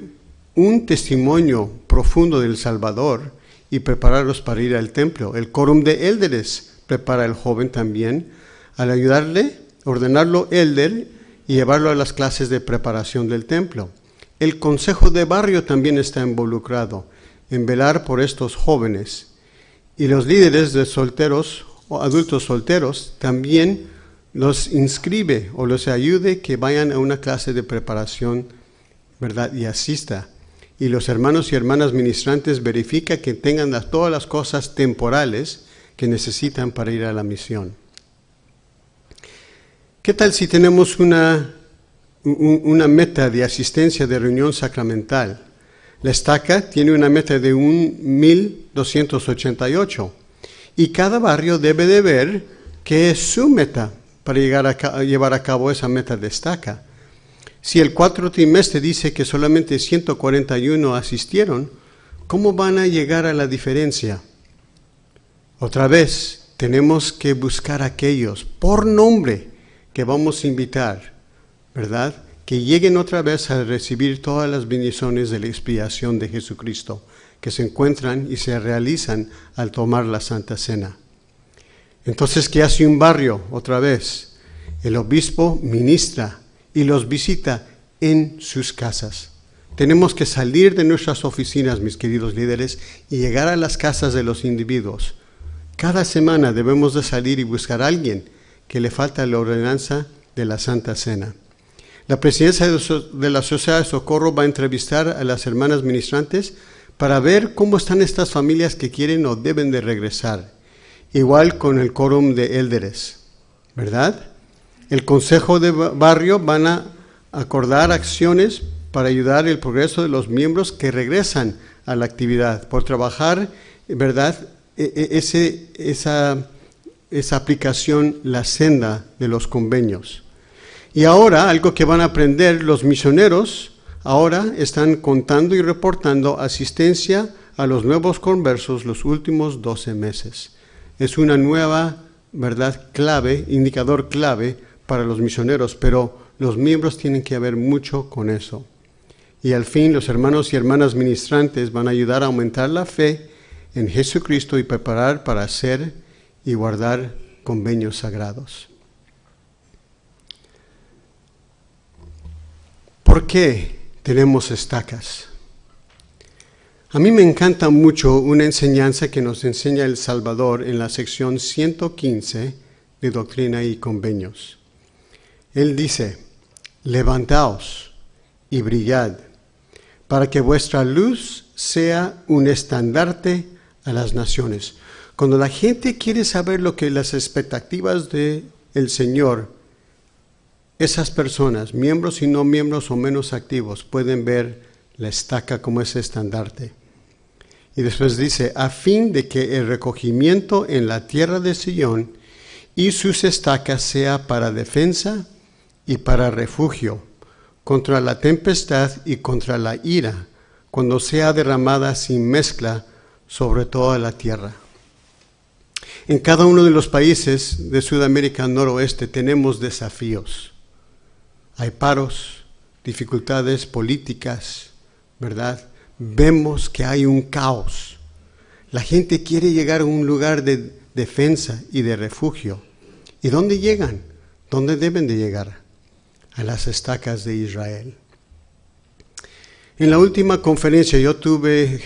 un testimonio profundo del Salvador y prepararlos para ir al templo. El quórum de élderes prepara al joven también al ayudarle, ordenarlo élder y llevarlo a las clases de preparación del templo. El consejo de barrio también está involucrado en velar por estos jóvenes. Y los líderes de solteros o adultos solteros también los inscribe o los ayude que vayan a una clase de preparación, ¿verdad? Y asista. Y los hermanos y hermanas ministrantes verifican que tengan todas las cosas temporales que necesitan para ir a la misión. ¿Qué tal si tenemos una meta de asistencia de reunión sacramental? La estaca tiene una meta de 1,288 y cada barrio debe de ver qué es su meta para llevar a cabo esa meta de estaca. Si el 4 trimestre dice que solamente 141 asistieron, ¿cómo van a llegar a la diferencia? Otra vez, tenemos que buscar a aquellos por nombre que vamos a invitar, ¿verdad?, que lleguen otra vez a recibir todas las bendiciones de la expiación de Jesucristo, que se encuentran y se realizan al tomar la Santa Cena. Entonces, ¿qué hace un barrio otra vez? El obispo ministra y los visita en sus casas. Tenemos que salir de nuestras oficinas, mis queridos líderes, y llegar a las casas de los individuos. Cada semana debemos de salir y buscar a alguien que le falta la ordenanza de la Santa Cena. La presidencia de la Sociedad de Socorro va a entrevistar a las hermanas ministrantes para ver cómo están estas familias que quieren o deben de regresar. Igual con el quórum de élderes, ¿verdad? El consejo de barrio van a acordar acciones para ayudar el progreso de los miembros que regresan a la actividad, por trabajar, ¿verdad? Esa aplicación, la senda de los convenios. Y ahora, algo que van a aprender los misioneros, ahora están contando y reportando asistencia a los nuevos conversos los últimos 12 meses. Es una nueva, ¿verdad?, clave, indicador clave para los misioneros, pero los miembros tienen que ver mucho con eso. Y al fin, los hermanos y hermanas ministrantes van a ayudar a aumentar la fe en Jesucristo y preparar para hacer y guardar convenios sagrados. ¿Por qué tenemos estacas? A mí me encanta mucho una enseñanza que nos enseña El Salvador en la sección 115 de Doctrina y Convenios. Él dice: levantaos y brillad, para que vuestra luz sea un estandarte a las naciones. Cuando la gente quiere saber lo que las expectativas del Señor, esas personas, miembros y no miembros o menos activos, pueden ver la estaca como ese estandarte. Y después dice: a fin de que el recogimiento en la tierra de Sion y sus estacas sea para defensa y para refugio contra la tempestad y contra la ira, cuando sea derramada sin mezcla sobre toda la tierra. En cada uno de los países de Sudamérica noroeste tenemos desafíos. Hay paros, dificultades políticas, ¿verdad? Vemos que hay un caos. La gente quiere llegar a un lugar de defensa y de refugio. ¿Y dónde llegan? ¿Dónde deben de llegar? A las estacas de Israel. En la última conferencia yo tuve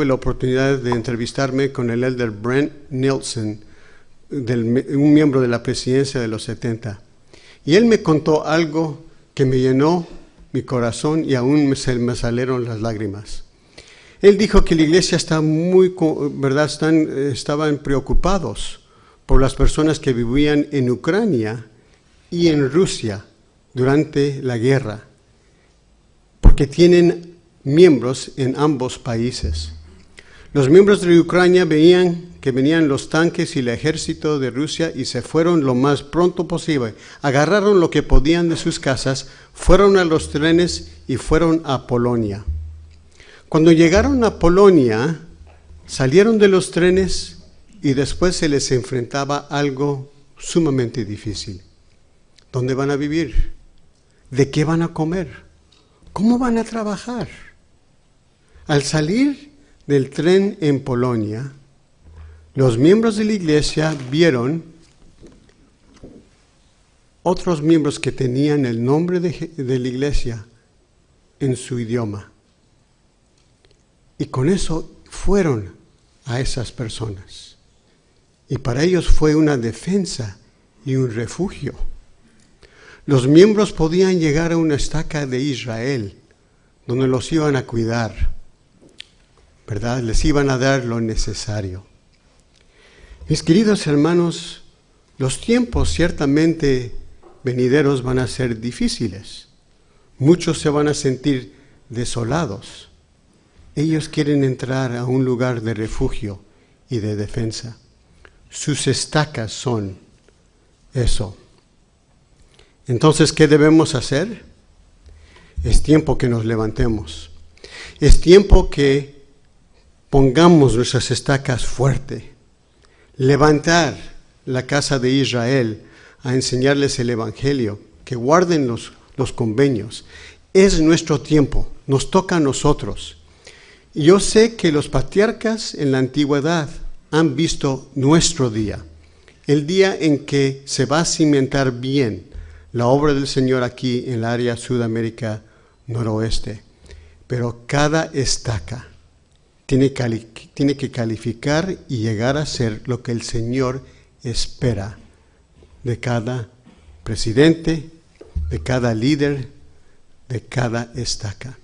la oportunidad de entrevistarme con el elder Brent Nielsen, un miembro de la presidencia de los 70. Y él me contó algo que me llenó mi corazón y aún se me salieron las lágrimas. Él dijo que la iglesia está estaban preocupados por las personas que vivían en Ucrania y en Rusia durante la guerra, porque tienen miembros en ambos países. Los miembros de Ucrania veían que venían los tanques y el ejército de Rusia y se fueron lo más pronto posible. Agarraron lo que podían de sus casas, fueron a los trenes y fueron a Polonia. Cuando llegaron a Polonia, salieron de los trenes y después se les enfrentaba algo sumamente difícil. ¿Dónde van a vivir? ¿De qué van a comer? ¿Cómo van a trabajar? Al salir del tren en Polonia, los miembros de la iglesia vieron otros miembros que tenían el nombre de la iglesia en su idioma. Y con eso fueron a esas personas. Y para ellos fue una defensa y un refugio. Los miembros podían llegar a una estaca de Israel, donde los iban a cuidar, ¿verdad? Les iban a dar lo necesario. Mis queridos hermanos, los tiempos ciertamente venideros van a ser difíciles. Muchos se van a sentir desolados. Ellos quieren entrar a un lugar de refugio y de defensa. Sus estacas son eso. Entonces, ¿qué debemos hacer? Es tiempo que nos levantemos. Es tiempo que pongamos nuestras estacas fuerte. Levantar la casa de Israel a enseñarles el Evangelio, que guarden los convenios. Es nuestro tiempo, nos toca a nosotros. Y yo sé que los patriarcas en la antigüedad han visto nuestro día. el día en que se va a cimentar bien la obra del Señor aquí en el área Sudamérica noroeste. Pero cada estaca tiene que calificar y llegar a ser lo que el Señor espera de cada presidente, de cada líder, de cada estaca.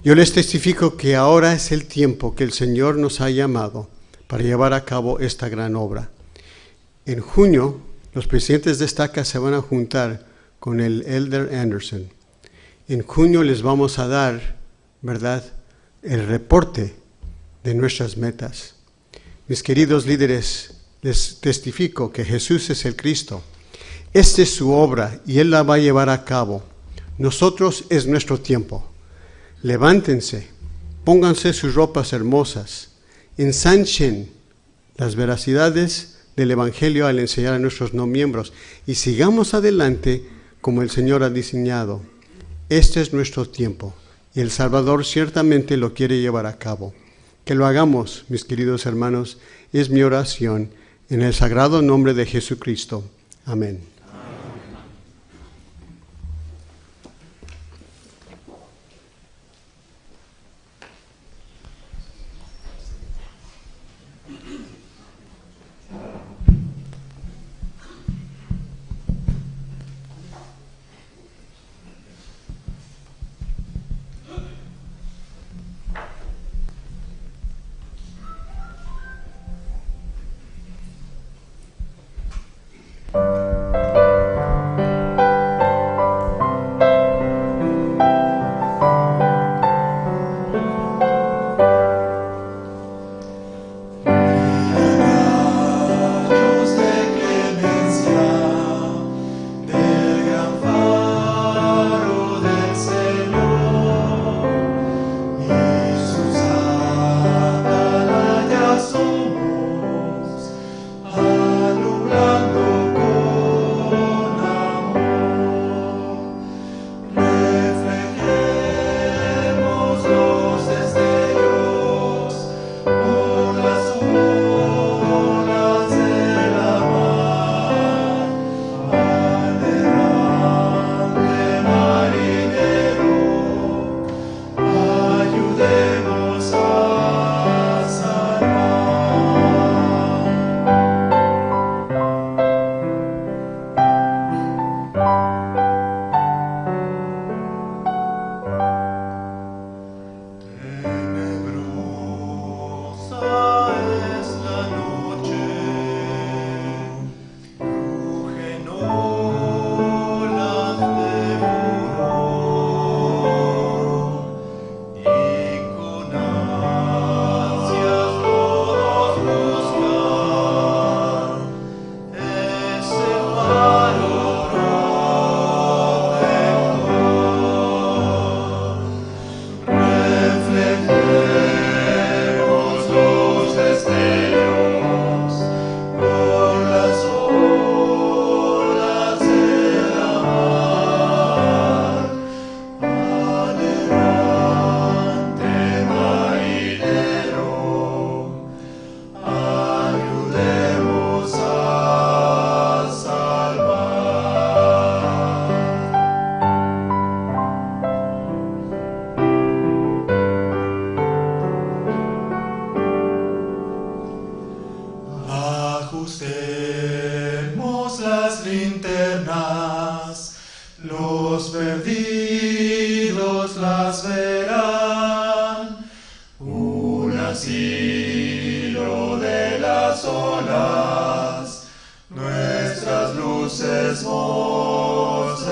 Yo les testifico que ahora es el tiempo que el Señor nos ha llamado para llevar a cabo esta gran obra. En junio, los presidentes de estaca se van a juntar con el Elder Anderson. En junio les vamos a dar, ¿verdad?, el reporte de nuestras metas. Mis queridos líderes, les testifico que Jesús es el Cristo. Esta es su obra y Él la va a llevar a cabo. Nosotros es nuestro tiempo. Levántense, pónganse sus ropas hermosas, ensanchen las veracidades del Evangelio al enseñar a nuestros no miembros y sigamos adelante como el Señor ha diseñado. Este es nuestro tiempo y el Salvador ciertamente lo quiere llevar a cabo. Que lo hagamos, mis queridos hermanos, es mi oración en el sagrado nombre de Jesucristo. Amén. Ajustemos las linternas, los perdidos las verán. Un asilo de las olas, nuestras luces mostrarán.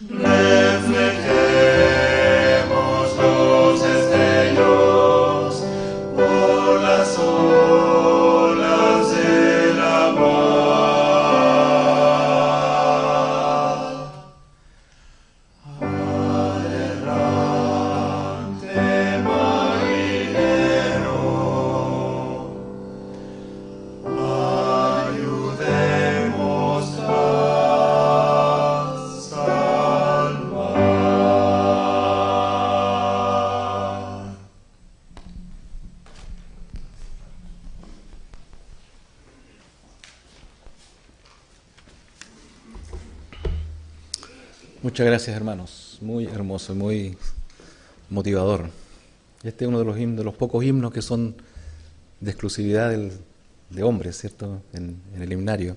Reflejemos los destellos por las olas de la mar. Al errante marinero, ayudemos Muchas gracias, hermanos. Muy hermoso, muy motivador. Este es uno de los pocos himnos que son de exclusividad de hombres, ¿cierto? En el himnario.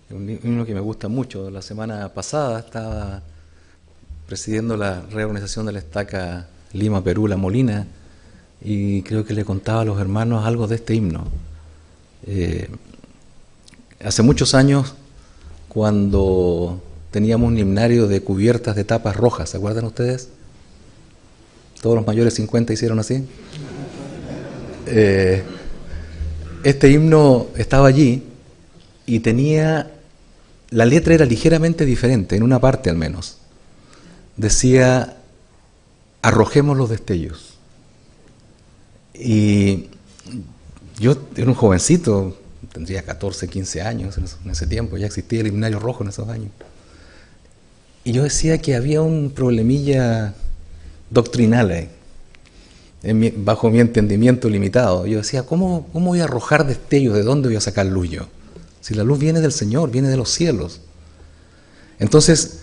Es un himno que me gusta mucho. La semana pasada estaba presidiendo la reorganización de la estaca Lima, Perú, La Molina, y creo que le contaba a los hermanos algo de este himno. Hace muchos años, cuando teníamos un himnario de cubiertas de tapas rojas, ¿se acuerdan ustedes? Todos los mayores 50 hicieron así. Este himno estaba allí y la letra era ligeramente diferente, en una parte al menos. Decía, arrojemos los destellos. Y yo era un jovencito, tendría 14, 15 años en ese tiempo, ya existía el himnario rojo en esos años. Y yo decía que había un problemilla doctrinal ahí, bajo mi entendimiento limitado. Yo decía, ¿cómo voy a arrojar destellos? ¿De dónde voy a sacar luz yo? Si la luz viene del Señor, viene de los cielos. Entonces,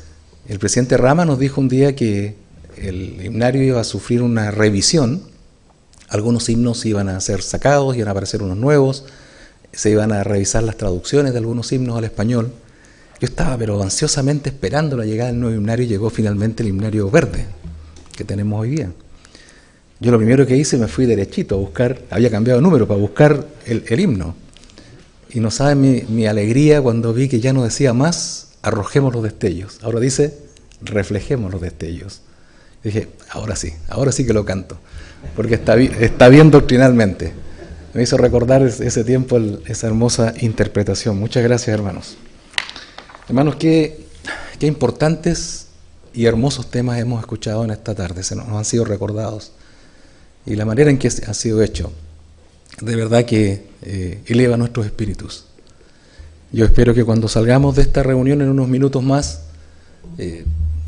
el presidente Rama nos dijo un día que el himnario iba a sufrir una revisión. Algunos himnos iban a ser sacados, iban a aparecer unos nuevos, se iban a revisar las traducciones de algunos himnos al español. Yo estaba pero ansiosamente esperando la llegada del nuevo himnario y llegó finalmente el himnario verde que tenemos hoy día. Yo lo primero que hice, me fui derechito a buscar, había cambiado de número para buscar el himno. Y no saben mi alegría cuando vi que ya no decía más, arrojemos los destellos. Ahora dice, reflejemos los destellos. Y dije, ahora sí que lo canto, porque está bien doctrinalmente. Me hizo recordar ese tiempo, esa hermosa interpretación. Muchas gracias, hermanos. Hermanos, qué importantes y hermosos temas hemos escuchado en esta tarde, nos han sido recordados. Y la manera en que ha sido hecho, de verdad que eleva nuestros espíritus. Yo espero que cuando salgamos de esta reunión en unos minutos más,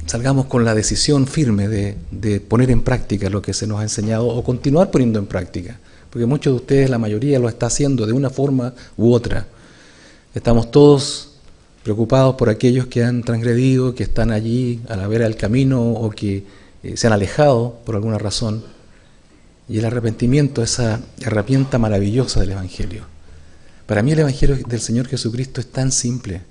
salgamos con la decisión firme de poner en práctica lo que se nos ha enseñado o continuar poniendo en práctica. Porque muchos de ustedes, la mayoría, lo está haciendo de una forma u otra. Estamos todos preocupados por aquellos que han transgredido, que están allí a la vera del camino o que se han alejado por alguna razón. Y el arrepentimiento, esa herramienta maravillosa del Evangelio. Para mí el Evangelio del Señor Jesucristo es tan simple.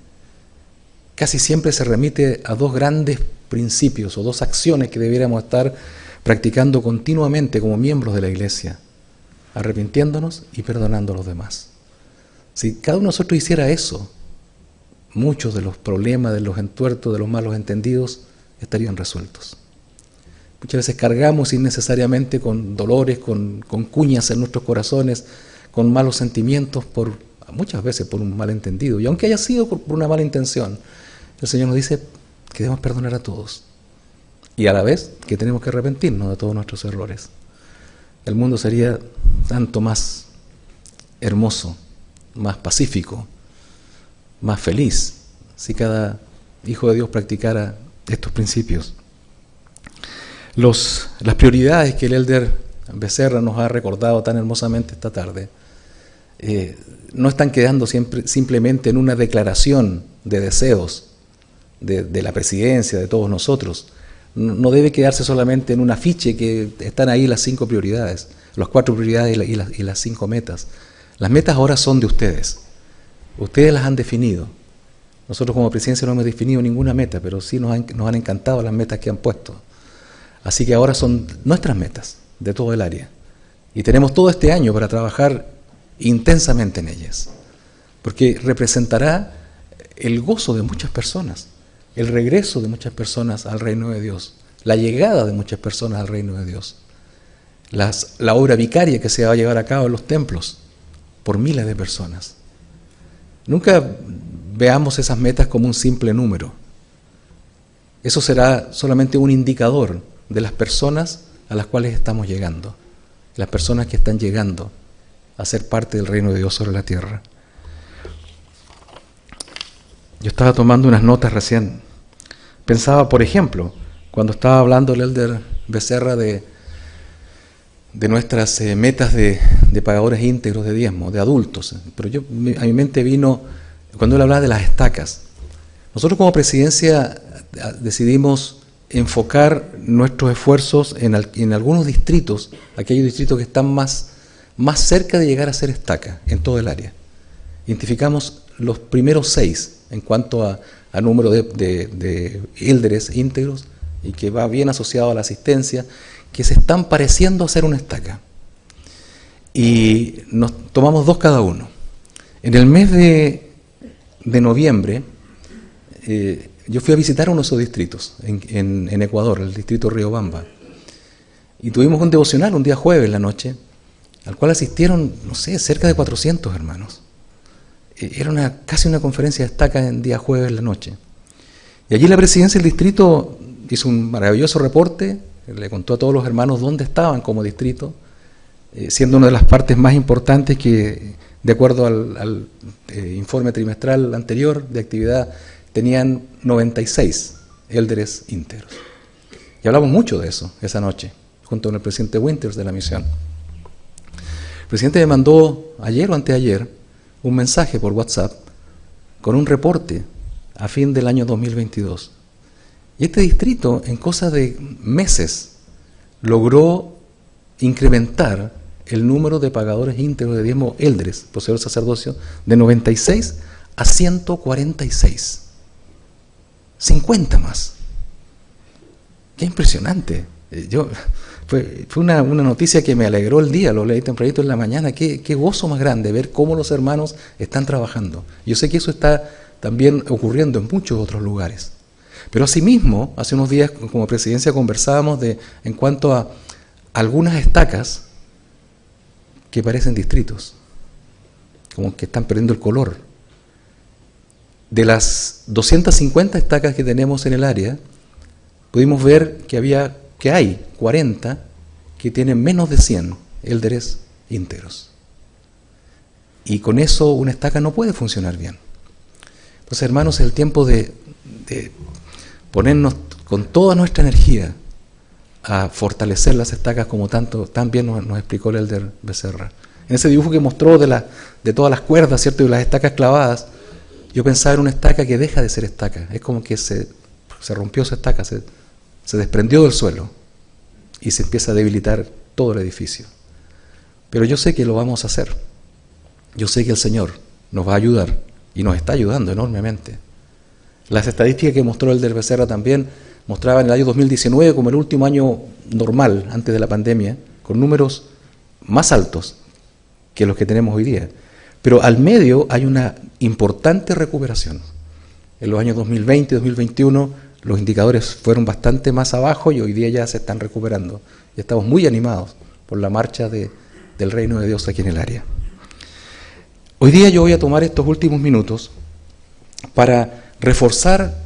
Casi siempre se remite a dos grandes principios o dos acciones que debiéramos estar practicando continuamente como miembros de la Iglesia, arrepintiéndonos y perdonando a los demás. Si cada uno de nosotros hiciera eso, muchos de los problemas, de los entuertos, de los malos entendidos, estarían resueltos. Muchas veces cargamos innecesariamente con dolores, con cuñas en nuestros corazones, con malos sentimientos, muchas veces por un malentendido. Y aunque haya sido por una mala intención, el Señor nos dice que debemos perdonar a todos. Y a la vez que tenemos que arrepentirnos de todos nuestros errores. El mundo sería tanto más hermoso, más pacífico, más feliz, si cada hijo de Dios practicara estos principios. Las prioridades que el Elder Becerra nos ha recordado tan hermosamente esta tarde no están quedando simplemente en una declaración de deseos de la presidencia, de todos nosotros. No debe quedarse solamente en un afiche que están ahí las 5 prioridades, las 4 prioridades y las 5 metas. Las metas ahora son de ustedes. Ustedes las han definido. Nosotros como presidencia no hemos definido ninguna meta, pero sí nos han encantado las metas que han puesto. Así que ahora son nuestras metas de todo el área. Y tenemos todo este año para trabajar intensamente en ellas. Porque representará el gozo de muchas personas, el regreso de muchas personas al reino de Dios, la llegada de muchas personas al reino de Dios, la obra vicaria que se va a llevar a cabo en los templos por miles de personas. Nunca veamos esas metas como un simple número. Eso será solamente un indicador de las personas a las cuales estamos llegando, las personas que están llegando a ser parte del reino de Dios sobre la tierra. Yo estaba tomando unas notas recién. Pensaba, por ejemplo, cuando estaba hablando el Elder Becerra de nuestras metas de pagadores íntegros de diezmo, de adultos. Pero a mi mente vino, cuando él hablaba de las estacas. Nosotros como presidencia decidimos enfocar nuestros esfuerzos en algunos distritos, aquellos distritos que están más cerca de llegar a ser estaca en todo el área. Identificamos los primeros 6 en cuanto a número de élderes íntegros y que va bien asociado a la asistencia, que se están pareciendo a ser una estaca. Y nos tomamos 2 cada uno. En el mes de noviembre, yo fui a visitar uno de esos distritos en Ecuador, el distrito Riobamba. Y tuvimos un devocional un día jueves en la noche, al cual asistieron, no sé, cerca de 400 hermanos. Era casi una conferencia de estaca en día jueves en la noche. Y allí la presidencia del distrito hizo un maravilloso reporte, le contó a todos los hermanos dónde estaban como distrito, siendo una de las partes más importantes que, de acuerdo al informe trimestral anterior de actividad, tenían 96 élderes íntegros. Y hablamos mucho de eso esa noche, junto con el presidente Winters de la misión. El presidente me mandó ayer o anteayer un mensaje por WhatsApp con un reporte a fin del año 2022. Y este distrito, en cosa de meses, logró incrementar el número de pagadores íntegros de diezmo élderes, poseedores de sacerdocio, de 96 a 146. 50 más. Qué impresionante. Fue una noticia que me alegró el día, lo leí tempranito en la mañana. Qué gozo más grande ver cómo los hermanos están trabajando. Yo sé que eso está también ocurriendo en muchos otros lugares. Pero asimismo, hace unos días como presidencia conversábamos en cuanto a algunas estacas que parecen distritos, como que están perdiendo el color. De las 250 estacas que tenemos en el área, pudimos ver que hay 40 que tienen menos de 100 élderes íntegros. Y con eso una estaca no puede funcionar bien. Entonces, hermanos, es el tiempo de ponernos con toda nuestra energía a fortalecer las estacas como tan bien nos explicó el elder Becerra. En ese dibujo que mostró de todas las cuerdas, ¿cierto?, y las estacas clavadas, yo pensaba en una estaca que deja de ser estaca. Es como que se rompió esa estaca, se desprendió del suelo y se empieza a debilitar todo el edificio. Pero yo sé que lo vamos a hacer. Yo sé que el Señor nos va a ayudar y nos está ayudando enormemente. Las estadísticas que mostró el elder Becerra también mostraban el año 2019 como el último año normal antes de la pandemia, con números más altos que los que tenemos hoy día. Pero al medio hay una importante recuperación. En los años 2020 y 2021 los indicadores fueron bastante más abajo y hoy día ya se están recuperando. Y estamos muy animados por la marcha del reino de Dios aquí en el área. Hoy día yo voy a tomar estos últimos minutos para reforzar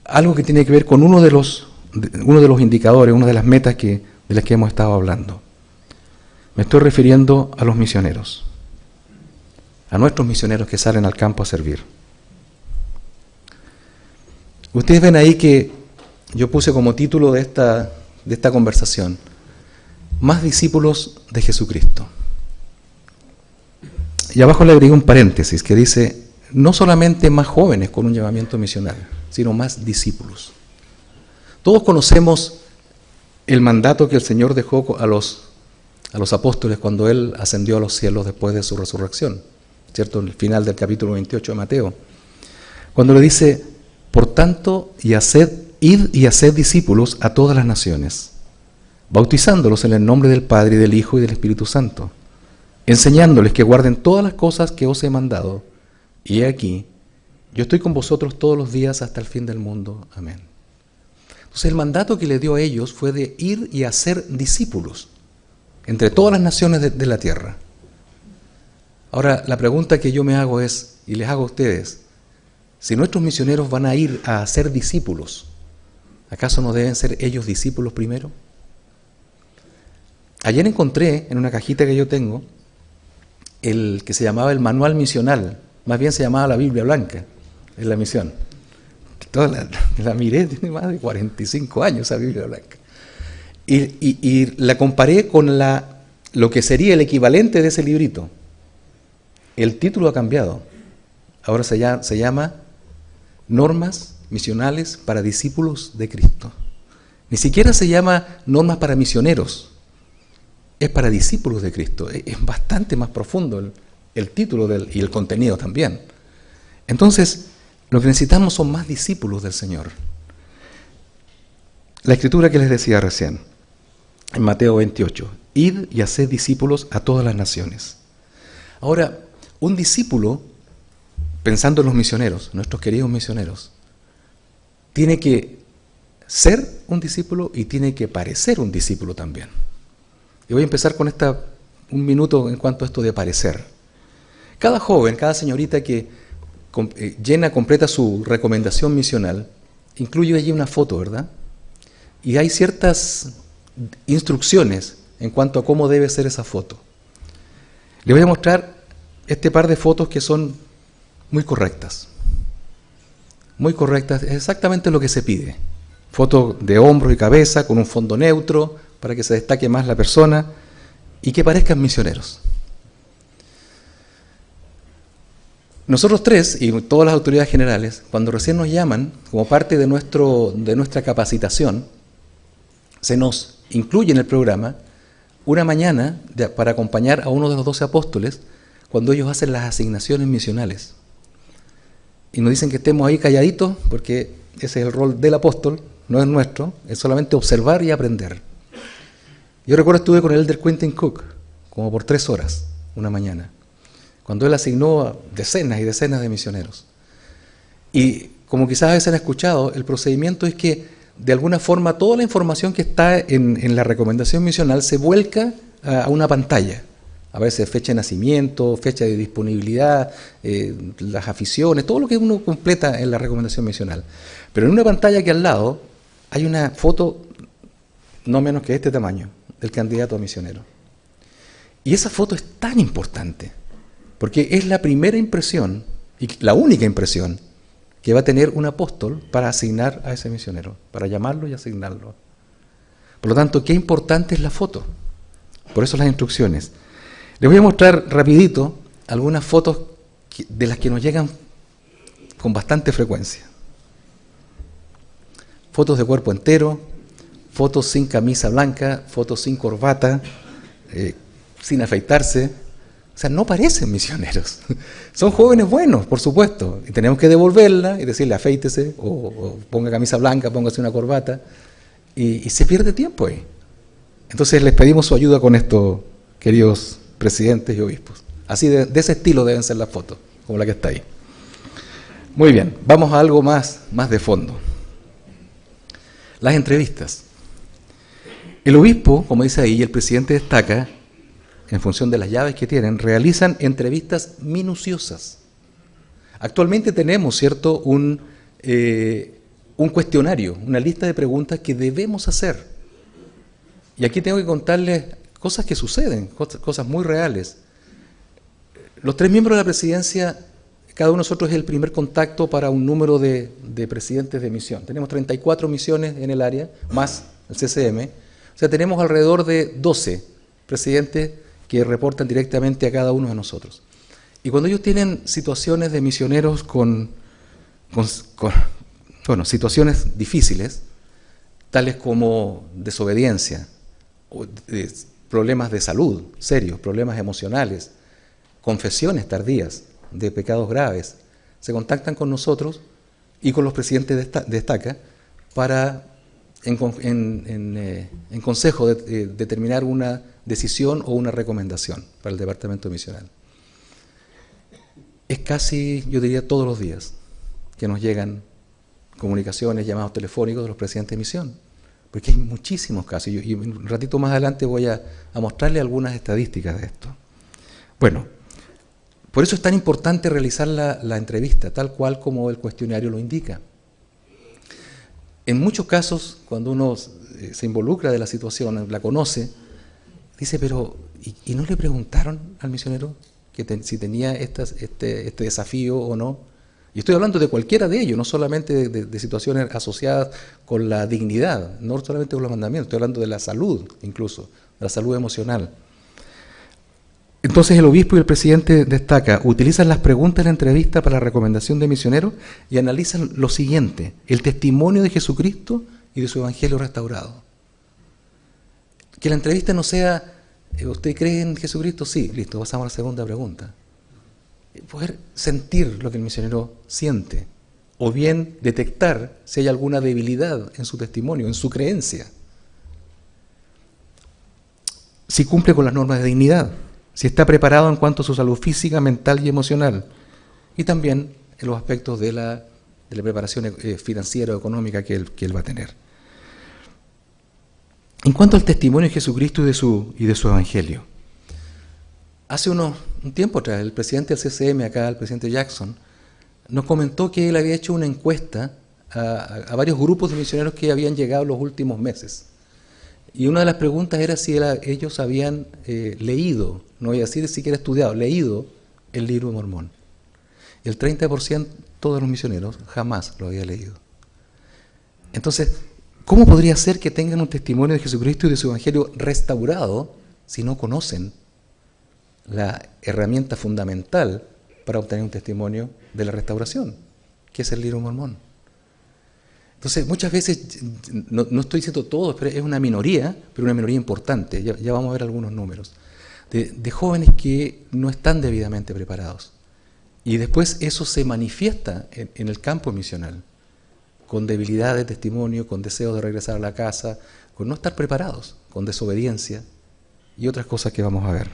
algo que tiene que ver con uno de los indicadores, una de las metas de las que hemos estado hablando. Me estoy refiriendo a los misioneros, a nuestros misioneros que salen al campo a servir. Ustedes ven ahí que yo puse como título de esta conversación, más discípulos de Jesucristo. Y abajo le agregué un paréntesis que dice, no solamente más jóvenes con un llamamiento misional, sino más discípulos. Todos conocemos el mandato que el Señor dejó a los apóstoles cuando Él ascendió a los cielos después de su resurrección, ¿cierto? En el final del capítulo 28 de Mateo, cuando le dice, por tanto, id y haced discípulos a todas las naciones, bautizándolos en el nombre del Padre, y del Hijo y del Espíritu Santo, enseñándoles que guarden todas las cosas que os he mandado, y he aquí, yo estoy con vosotros todos los días hasta el fin del mundo. Amén. Entonces el mandato que le dio a ellos fue de ir y hacer discípulos entre todas las naciones de la tierra. Ahora, la pregunta que yo me hago es, y les hago a ustedes, si nuestros misioneros van a ir a hacer discípulos, ¿acaso no deben ser ellos discípulos primero? Ayer encontré en una cajita que yo tengo el que se llamaba el manual misional, más bien se llamaba la Biblia Blanca en la misión. La miré, tiene más de 45 años esa Biblia Blanca. Y la comparé con lo que sería el equivalente de ese librito. El título ha cambiado. Ahora se llama Normas misionales para discípulos de Cristo. Ni siquiera se llama normas para misioneros, es para discípulos de Cristo. Es bastante más profundo el título y el contenido también. Entonces, lo que necesitamos son más discípulos del Señor. La escritura que les decía recién, en Mateo 28, id y haced discípulos a todas las naciones. Ahora, un discípulo, pensando en los misioneros, nuestros queridos misioneros, tiene que ser un discípulo y tiene que parecer un discípulo también. Y voy a empezar con un minuto en cuanto a esto de parecer. Cada joven, cada señorita que completa su recomendación misional, incluye allí una foto, ¿verdad? Y hay ciertas instrucciones en cuanto a cómo debe ser esa foto. Les voy a mostrar este par de fotos que son muy correctas. Muy correctas, es exactamente lo que se pide. Foto de hombros y cabeza con un fondo neutro para que se destaque más la persona y que parezcan misioneros. Nosotros tres y todas las autoridades generales, cuando recién nos llaman como parte de nuestra capacitación, se nos incluye en el programa una mañana para acompañar a uno de los 12 apóstoles cuando ellos hacen las asignaciones misionales. Y nos dicen que estemos ahí calladitos porque ese es el rol del apóstol, no es nuestro, es solamente observar y aprender. Yo recuerdo estuve con el elder Quentin Cook como por 3 horas una mañana, cuando él asignó a decenas y decenas de misioneros. Y como quizás a veces han escuchado, el procedimiento es que de alguna forma toda la información que está en la recomendación misional se vuelca a una pantalla. A veces fecha de nacimiento, fecha de disponibilidad, las aficiones, todo lo que uno completa en la recomendación misional. Pero en una pantalla que al lado hay una foto no menos que de este tamaño del candidato a misionero. Y esa foto es tan importante porque es la primera impresión y la única impresión que va a tener un apóstol para asignar a ese misionero, para llamarlo y asignarlo. Por lo tanto, qué importante es la foto. Por eso las instrucciones. Les voy a mostrar rapidito algunas fotos de las que nos llegan con bastante frecuencia. Fotos de cuerpo entero, fotos sin camisa blanca, fotos sin corbata, sin afeitarse. O sea, no parecen misioneros. Son jóvenes buenos, por supuesto, y tenemos que devolverla y decirle afeítese o ponga camisa blanca, póngase una corbata, y se pierde tiempo ahí. Entonces les pedimos su ayuda con esto, queridos presidentes y obispos. Así de ese estilo deben ser las fotos, como la que está ahí. Muy bien, vamos a algo más de fondo. Las entrevistas. El obispo, como dice ahí, y el presidente destaca, en función de las llaves que tienen, realizan entrevistas minuciosas. Actualmente tenemos, ¿cierto?, un cuestionario, una lista de preguntas que debemos hacer. Y aquí tengo que contarles cosas que suceden, cosas muy reales. Los 3 miembros de la presidencia, cada uno de nosotros es el primer contacto para un número de presidentes de misión. Tenemos 34 misiones en el área, más el CCM. O sea, tenemos alrededor de 12 presidentes que reportan directamente a cada uno de nosotros. Y cuando ellos tienen situaciones de misioneros con situaciones difíciles, tales como desobediencia, problemas de salud serios, problemas emocionales, confesiones tardías de pecados graves, se contactan con nosotros y con los presidentes de estaca para, en consejo, determinar una decisión o una recomendación para el departamento misional. Es casi, yo diría, todos los días que nos llegan comunicaciones, llamados telefónicos de los presidentes de misión, porque hay muchísimos casos, y un ratito más adelante voy a mostrarle algunas estadísticas de esto. Bueno, por eso es tan importante realizar la entrevista, tal cual como el cuestionario lo indica. En muchos casos, cuando uno se involucra de la situación, la conoce, dice, pero ¿y no le preguntaron al misionero si tenía este desafío o no? Y estoy hablando de cualquiera de ellos, no solamente de situaciones asociadas con la dignidad, no solamente con los mandamientos, estoy hablando de la salud incluso, de la salud emocional. Entonces el obispo y el presidente destaca, utilizan las preguntas de la entrevista para la recomendación de misioneros y analizan lo siguiente: el testimonio de Jesucristo y de su evangelio restaurado. Que la entrevista no sea, ¿usted cree en Jesucristo? Sí, listo, pasamos a la segunda pregunta. Poder sentir lo que el misionero siente, o bien detectar si hay alguna debilidad en su testimonio, en su creencia. Si cumple con las normas de dignidad, si está preparado en cuanto a su salud física, mental y emocional, y también en los aspectos de la preparación financiera o económica que él va a tener. En cuanto al testimonio de Jesucristo y de su evangelio, hace un tiempo atrás, el presidente del CCM acá, el presidente Jackson, nos comentó que él había hecho una encuesta a varios grupos de misioneros que habían llegado en los últimos meses. Y una de las preguntas era si ellos habían leído, no voy a decir siquiera estudiado, leído el libro de Mormón. El 30% de los misioneros jamás lo había leído. Entonces, ¿cómo podría ser que tengan un testimonio de Jesucristo y de su evangelio restaurado si no conocen la herramienta fundamental para obtener un testimonio de la restauración, que es el libro de Mormón? Entonces, muchas veces, no estoy diciendo todo, pero es una minoría importante, ya vamos a ver algunos números, de jóvenes que no están debidamente preparados. Y después eso se manifiesta en el campo misional, con debilidad de testimonio, con deseos de regresar a la casa, con no estar preparados, con desobediencia y otras cosas que vamos a ver.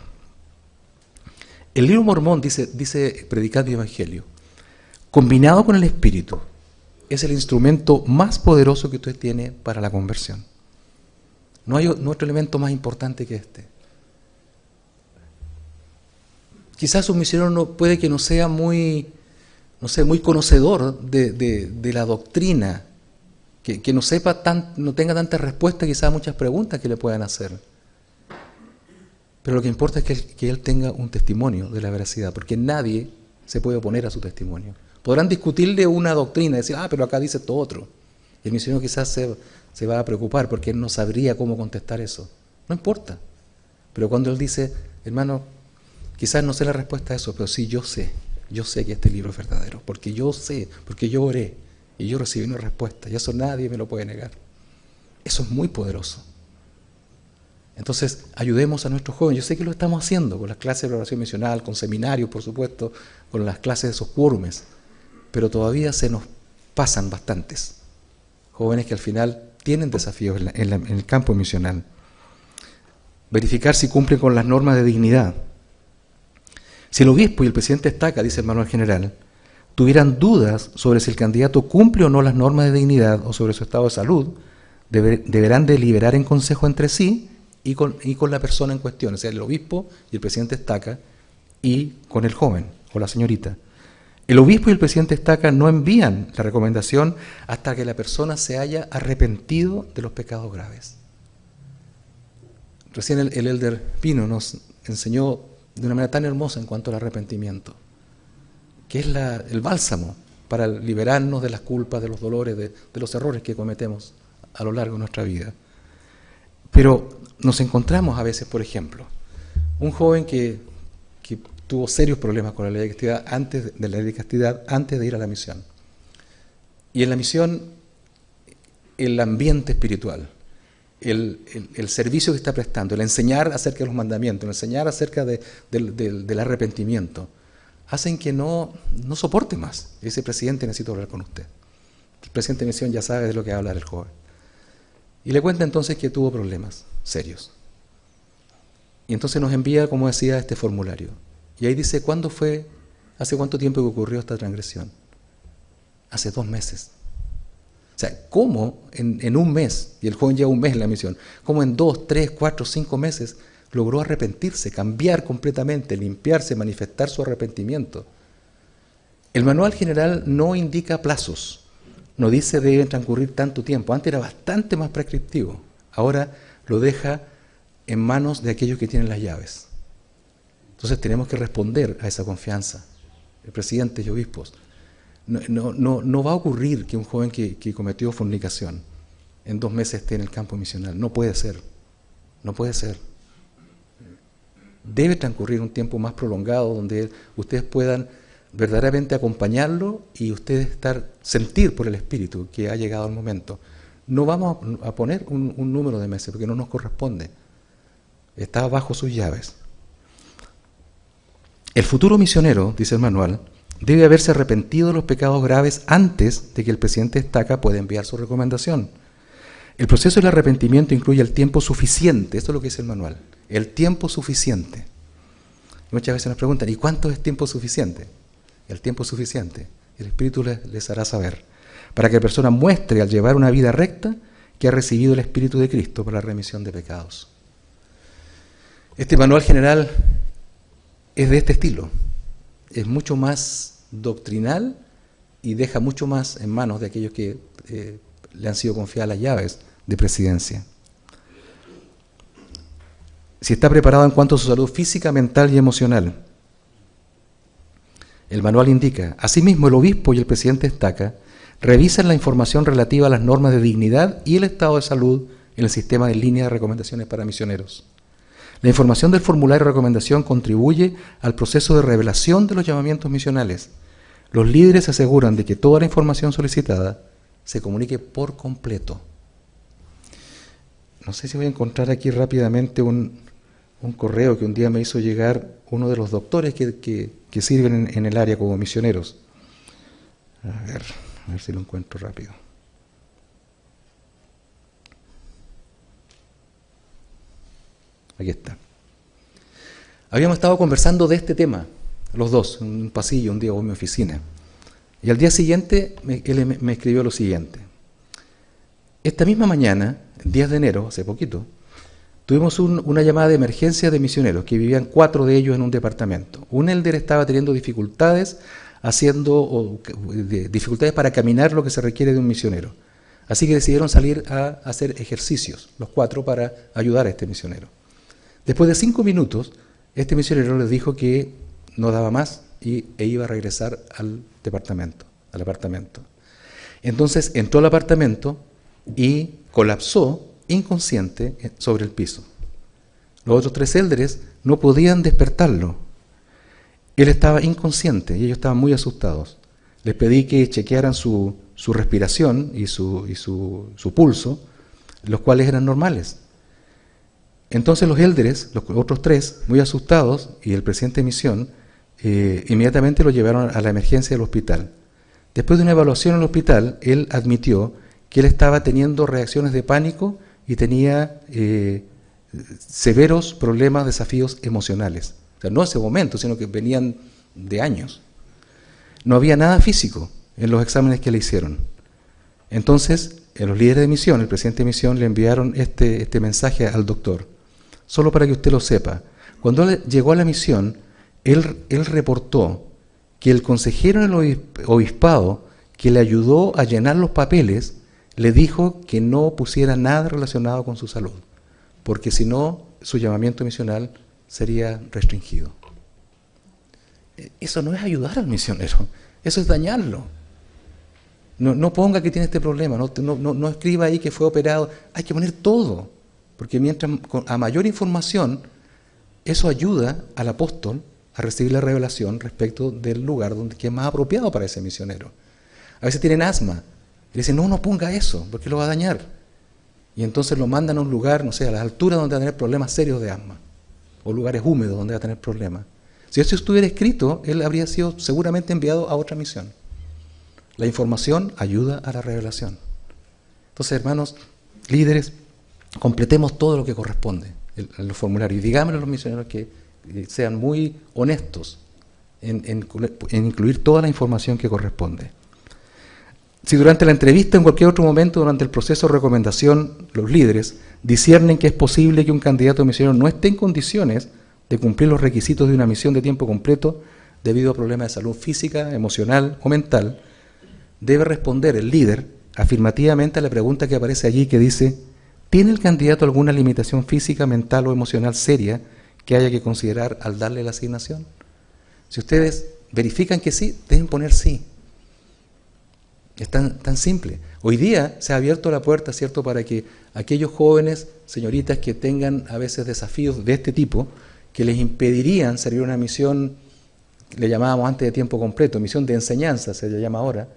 El libro Mormón dice Predicad mi Evangelio, combinado con el Espíritu, es el instrumento más poderoso que usted tiene para la conversión. No hay otro elemento más importante que este. Quizás un misionero puede que no sea muy conocedor de la doctrina, que no tenga tanta respuesta quizás a muchas preguntas que le puedan hacer. Pero lo que importa es que él tenga un testimonio de la veracidad, porque nadie se puede oponer a su testimonio. Podrán discutirle una doctrina y decir, pero acá dice esto otro. Y el misionero quizás se va a preocupar porque él no sabría cómo contestar eso. No importa. Pero cuando él dice, hermano, quizás no sé la respuesta a eso, pero sí yo sé que este libro es verdadero, porque yo sé, porque yo oré y yo recibí una respuesta, y eso nadie me lo puede negar. Eso es muy poderoso. Entonces, ayudemos a nuestros jóvenes. Yo sé que lo estamos haciendo con las clases de preparación misional, con seminarios, por supuesto, con las clases de esos quórumes, pero todavía se nos pasan bastantes jóvenes que al final tienen desafíos en el campo misional. Verificar si cumplen con las normas de dignidad. Si el obispo y el presidente Estaca, dice el manual general, tuvieran dudas sobre si el candidato cumple o no las normas de dignidad o sobre su estado de salud, deberán deliberar en consejo entre sí y con la persona en cuestión, o sea, el obispo y el presidente Estaca, y con el joven o la señorita. El obispo y el presidente Estaca no envían la recomendación hasta que la persona se haya arrepentido de los pecados graves. Recién el elder Pino nos enseñó de una manera tan hermosa en cuanto al arrepentimiento, que es el bálsamo para liberarnos de las culpas, de los dolores, de los errores que cometemos a lo largo de nuestra vida. Pero nos encontramos a veces, por ejemplo, un joven que tuvo serios problemas con la ley de castidad antes de ir a la misión. Y en la misión, el ambiente espiritual, el servicio que está prestando, el enseñar acerca de los mandamientos, el enseñar acerca del arrepentimiento, hacen que no soporte más. Y dice, presidente, necesito hablar con usted. El presidente de misión ya sabe de lo que va a hablar el joven. Y le cuenta entonces que tuvo problemas serios. Y entonces nos envía, como decía, este formulario. Y ahí dice, hace cuánto tiempo que ocurrió esta transgresión. Hace 2 meses. O sea, ¿cómo en un mes, y el joven lleva un mes en la misión, cómo en 2, 3, 4, 5 meses logró arrepentirse, cambiar completamente, limpiarse, manifestar su arrepentimiento? El manual general no indica plazos. No dice deben transcurrir tanto tiempo. Antes era bastante más prescriptivo. Ahora lo deja en manos de aquellos que tienen las llaves. Entonces tenemos que responder a esa confianza. El presidente y obispos. No va a ocurrir que un joven que cometió fornicación en 2 meses esté en el campo misional. No puede ser. No puede ser. debe transcurrir un tiempo más prolongado donde ustedes puedan verdaderamente acompañarlo y ustedes sentir por el Espíritu que ha llegado el momento. No vamos a poner un número de meses porque no nos corresponde. Está bajo sus llaves. El futuro misionero, dice el manual, debe haberse arrepentido de los pecados graves antes de que el presidente Estaca pueda enviar su recomendación. El proceso del arrepentimiento incluye el tiempo suficiente, esto es lo que dice el manual, el tiempo suficiente. Muchas veces nos preguntan, ¿y cuánto es tiempo suficiente? El tiempo suficiente, el Espíritu les hará saber, para que la persona muestre al llevar una vida recta que ha recibido el Espíritu de Cristo para la remisión de pecados. Este manual general es de este estilo, es mucho más doctrinal y deja mucho más en manos de aquellos que le han sido confiadas las llaves de presidencia. Si está preparado en cuanto a su salud física, mental y emocional. El manual indica, asimismo el obispo y el presidente Estaca revisan la información relativa a las normas de dignidad y el estado de salud en el sistema de línea de recomendaciones para misioneros. La información del formulario de recomendación contribuye al proceso de revelación de los llamamientos misionales. Los líderes se aseguran de que toda la información solicitada se comunique por completo. No sé si voy a encontrar aquí rápidamente un correo que un día me hizo llegar uno de los doctores que sirven en el área como misioneros. A ver si lo encuentro rápido. Aquí está. Habíamos estado conversando de este tema, los dos, en un pasillo un día en mi oficina. Y al día siguiente él me escribió lo siguiente. Esta misma mañana, 10 de enero, hace poquito, tuvimos una llamada de emergencia de misioneros, que vivían 4 de ellos en un departamento. Un elder estaba teniendo dificultades dificultades para caminar lo que se requiere de un misionero. Así que decidieron salir a hacer ejercicios, los 4, para ayudar a este misionero. Después de 5 minutos, este misionero les dijo que no daba más e iba a regresar al apartamento. Entonces entró al apartamento y colapsó inconsciente sobre el piso. Los otros 3 élderes no podían despertarlo. Él estaba inconsciente y ellos estaban muy asustados. Les pedí que chequearan su respiración y su pulso, los cuales eran normales. Entonces los élderes, los otros 3, muy asustados, y el presidente de misión, inmediatamente lo llevaron a la emergencia del hospital. Después de una evaluación en el hospital, él admitió que él estaba teniendo reacciones de pánico y tenía severos problemas, desafíos emocionales. O sea, no ese momento, sino que venían de años. No había nada físico en los exámenes que le hicieron. Entonces, los líderes de misión, el presidente de misión, le enviaron este mensaje al doctor. Solo para que usted lo sepa. Cuando él llegó a la misión, él reportó que el consejero en el obispado que le ayudó a llenar los papeles le dijo que no pusiera nada relacionado con su salud, porque si no, su llamamiento misional sería restringido. Eso no es ayudar al misionero, eso es dañarlo. No ponga que tiene este problema, no escriba ahí que fue operado, hay que poner todo, porque a mayor información, eso ayuda al apóstol a recibir la revelación respecto del lugar que es más apropiado para ese misionero. A veces tienen asma, y dicen, no ponga eso, porque lo va a dañar. Y entonces lo mandan a un lugar, no sé, a las alturas donde va a tener problemas serios de asma, o lugares húmedos donde va a tener problemas. Si eso estuviera escrito, él habría sido seguramente enviado a otra misión. La información ayuda a la revelación. Entonces, hermanos, líderes, completemos todo lo que corresponde en los formularios. Y digámosle a los misioneros que sean muy honestos en incluir toda la información que corresponde. Si durante la entrevista o en cualquier otro momento durante el proceso de recomendación los líderes disciernen que es posible que un candidato misionero no esté en condiciones de cumplir los requisitos de una misión de tiempo completo debido a problemas de salud física, emocional o mental, debe responder el líder afirmativamente a la pregunta que aparece allí que dice: ¿tiene el candidato alguna limitación física, mental o emocional seria que haya que considerar al darle la asignación? Si ustedes verifican que sí, deben poner sí. Es tan simple. Hoy día se ha abierto la puerta, ¿cierto?, para que aquellos jóvenes, señoritas que tengan a veces desafíos de este tipo, que les impedirían servir una misión, le llamábamos antes de tiempo completo, misión de enseñanza se le llama ahora,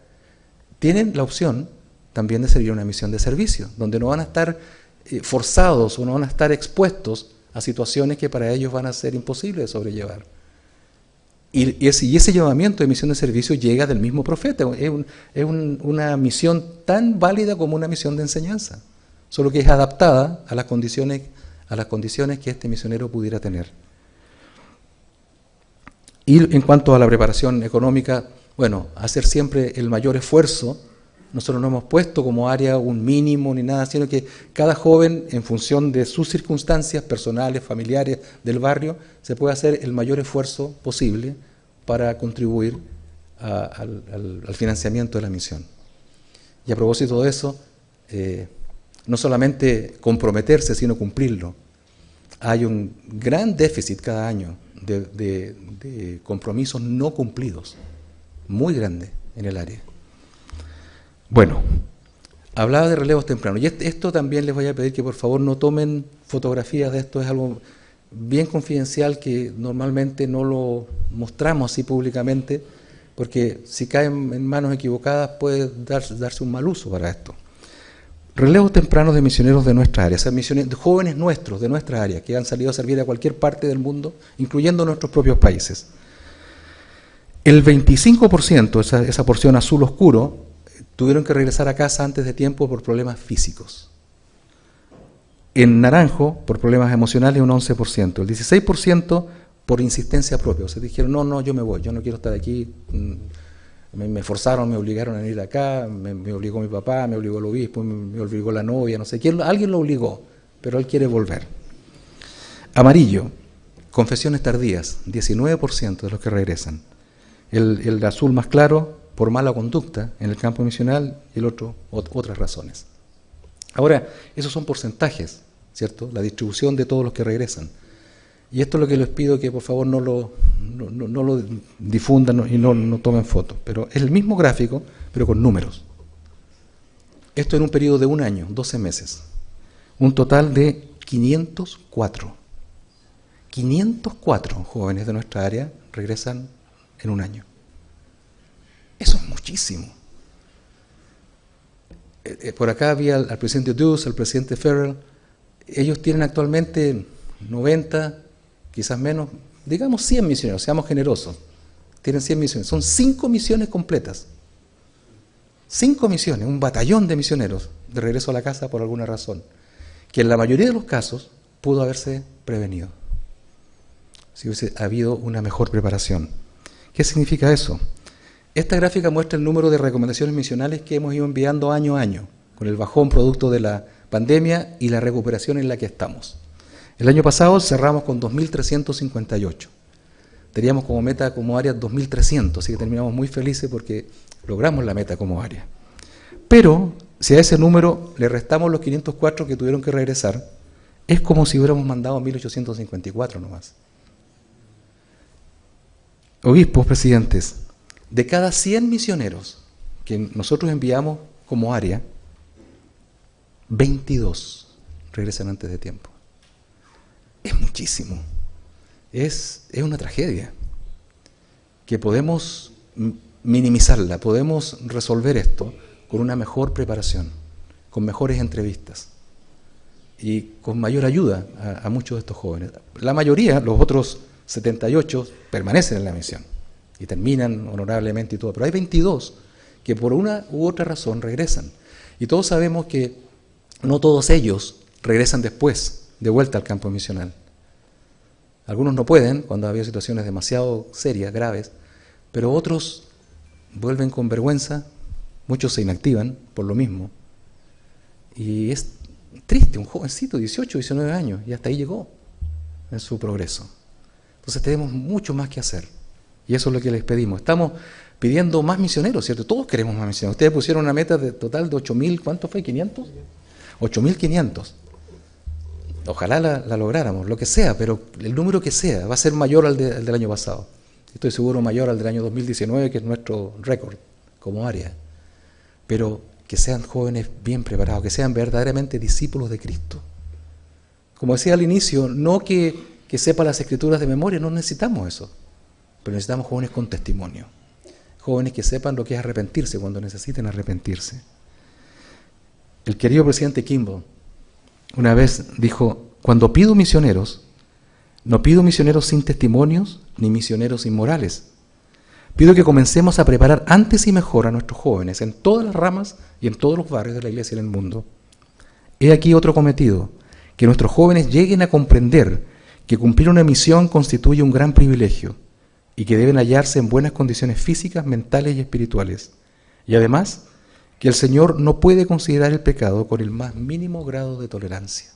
tienen la opción también de servir una misión de servicio, donde no van a estar forzados o no van a estar expuestos a situaciones que para ellos van a ser imposibles de sobrellevar. Y ese llamamiento de misión de servicio llega del mismo profeta, es una misión tan válida como una misión de enseñanza, solo que es adaptada a las condiciones que este misionero pudiera tener. Y en cuanto a la preparación económica, bueno, hacer siempre el mayor esfuerzo. Nosotros no hemos puesto como área un mínimo ni nada, sino que cada joven, en función de sus circunstancias personales, familiares, del barrio, se puede hacer el mayor esfuerzo posible para contribuir al financiamiento de la misión. Y a propósito de eso, no solamente comprometerse, sino cumplirlo. Hay un gran déficit cada año de compromisos no cumplidos, muy grande en el área. Bueno, hablaba de relevos tempranos, y esto también les voy a pedir que por favor no tomen fotografías de esto, es algo bien confidencial que normalmente no lo mostramos así públicamente, porque si caen en manos equivocadas puede darse un mal uso para esto. Relevos tempranos de misioneros de nuestra área, o sea, jóvenes nuestros de nuestra área, que han salido a servir a cualquier parte del mundo, incluyendo nuestros propios países. El 25%, esa porción azul oscuro, tuvieron que regresar a casa antes de tiempo por problemas físicos. En naranjo, por problemas emocionales, un 11%. El 16% por insistencia propia. O sea, dijeron, no, yo me voy, yo no quiero estar aquí. Me forzaron, me obligaron a venir acá, me obligó mi papá, me obligó el obispo, me obligó la novia, no sé quién. Alguien lo obligó, pero él quiere volver. Amarillo, confesiones tardías, 19% de los que regresan. El azul más claro, por mala conducta en el campo misional, y el otro, otras razones. Ahora, esos son porcentajes, ¿cierto? La distribución de todos los que regresan. Y esto es lo que les pido, que por favor no lo difundan y no tomen fotos. Pero es el mismo gráfico, pero con números. Esto en un periodo de un año, 12 meses. Un total de 504. 504 jóvenes de nuestra área regresan en un año. Eso es muchísimo. Por acá había al presidente Deuce, al presidente Farrell. Ellos tienen actualmente 90, quizás menos, digamos 100 misioneros, seamos generosos. Tienen 100 misiones. Son 5 misiones completas. 5 misiones, un batallón de misioneros de regreso a la casa por alguna razón, que en la mayoría de los casos pudo haberse prevenido si hubiese habido una mejor preparación. ¿Qué significa eso? Esta gráfica muestra el número de recomendaciones misionales que hemos ido enviando año a año, con el bajón producto de la pandemia y la recuperación en la que estamos. El año pasado cerramos con 2.358. Teníamos como meta como área 2.300, así que terminamos muy felices porque logramos la meta como área. Pero si a ese número le restamos los 504 que tuvieron que regresar, es como si hubiéramos mandado 1.854 nomás. Obispos, presidentes, de cada 100 misioneros que nosotros enviamos como área, 22 regresan antes de tiempo. Es muchísimo. Es una tragedia que podemos minimizarla, podemos resolver esto con una mejor preparación, con mejores entrevistas y con mayor ayuda a muchos de estos jóvenes. La mayoría, los otros 78, permanecen en la misión y terminan honorablemente y todo, pero hay 22 que por una u otra razón regresan. Y todos sabemos que no todos ellos regresan después, de vuelta al campo misional. Algunos no pueden, cuando había situaciones demasiado serias, graves, pero otros vuelven con vergüenza, muchos se inactivan por lo mismo. Y es triste, un jovencito, 18, 19 años, y hasta ahí llegó en su progreso. Entonces tenemos mucho más que hacer. Y eso es lo que les pedimos. Estamos pidiendo más misioneros, ¿cierto? Todos queremos más misioneros. Ustedes pusieron una meta total de 8.000, ¿cuánto fue? ¿500? 8.500. Ojalá la lográramos, lo que sea, pero el número que sea va a ser mayor al del año pasado. Estoy seguro mayor al del año 2019, que es nuestro récord como área. Pero que sean jóvenes bien preparados, que sean verdaderamente discípulos de Cristo. Como decía al inicio, no que que sepa las escrituras de memoria, no necesitamos eso. Pero necesitamos jóvenes con testimonio. Jóvenes que sepan lo que es arrepentirse cuando necesiten arrepentirse. El querido presidente Kimball una vez dijo: cuando pido misioneros, no pido misioneros sin testimonios ni misioneros inmorales. Pido que comencemos a preparar antes y mejor a nuestros jóvenes en todas las ramas y en todos los barrios de la iglesia y en el mundo. He aquí otro cometido: que nuestros jóvenes lleguen a comprender que cumplir una misión constituye un gran privilegio y que deben hallarse en buenas condiciones físicas, mentales y espirituales. Y además, que el Señor no puede considerar el pecado con el más mínimo grado de tolerancia.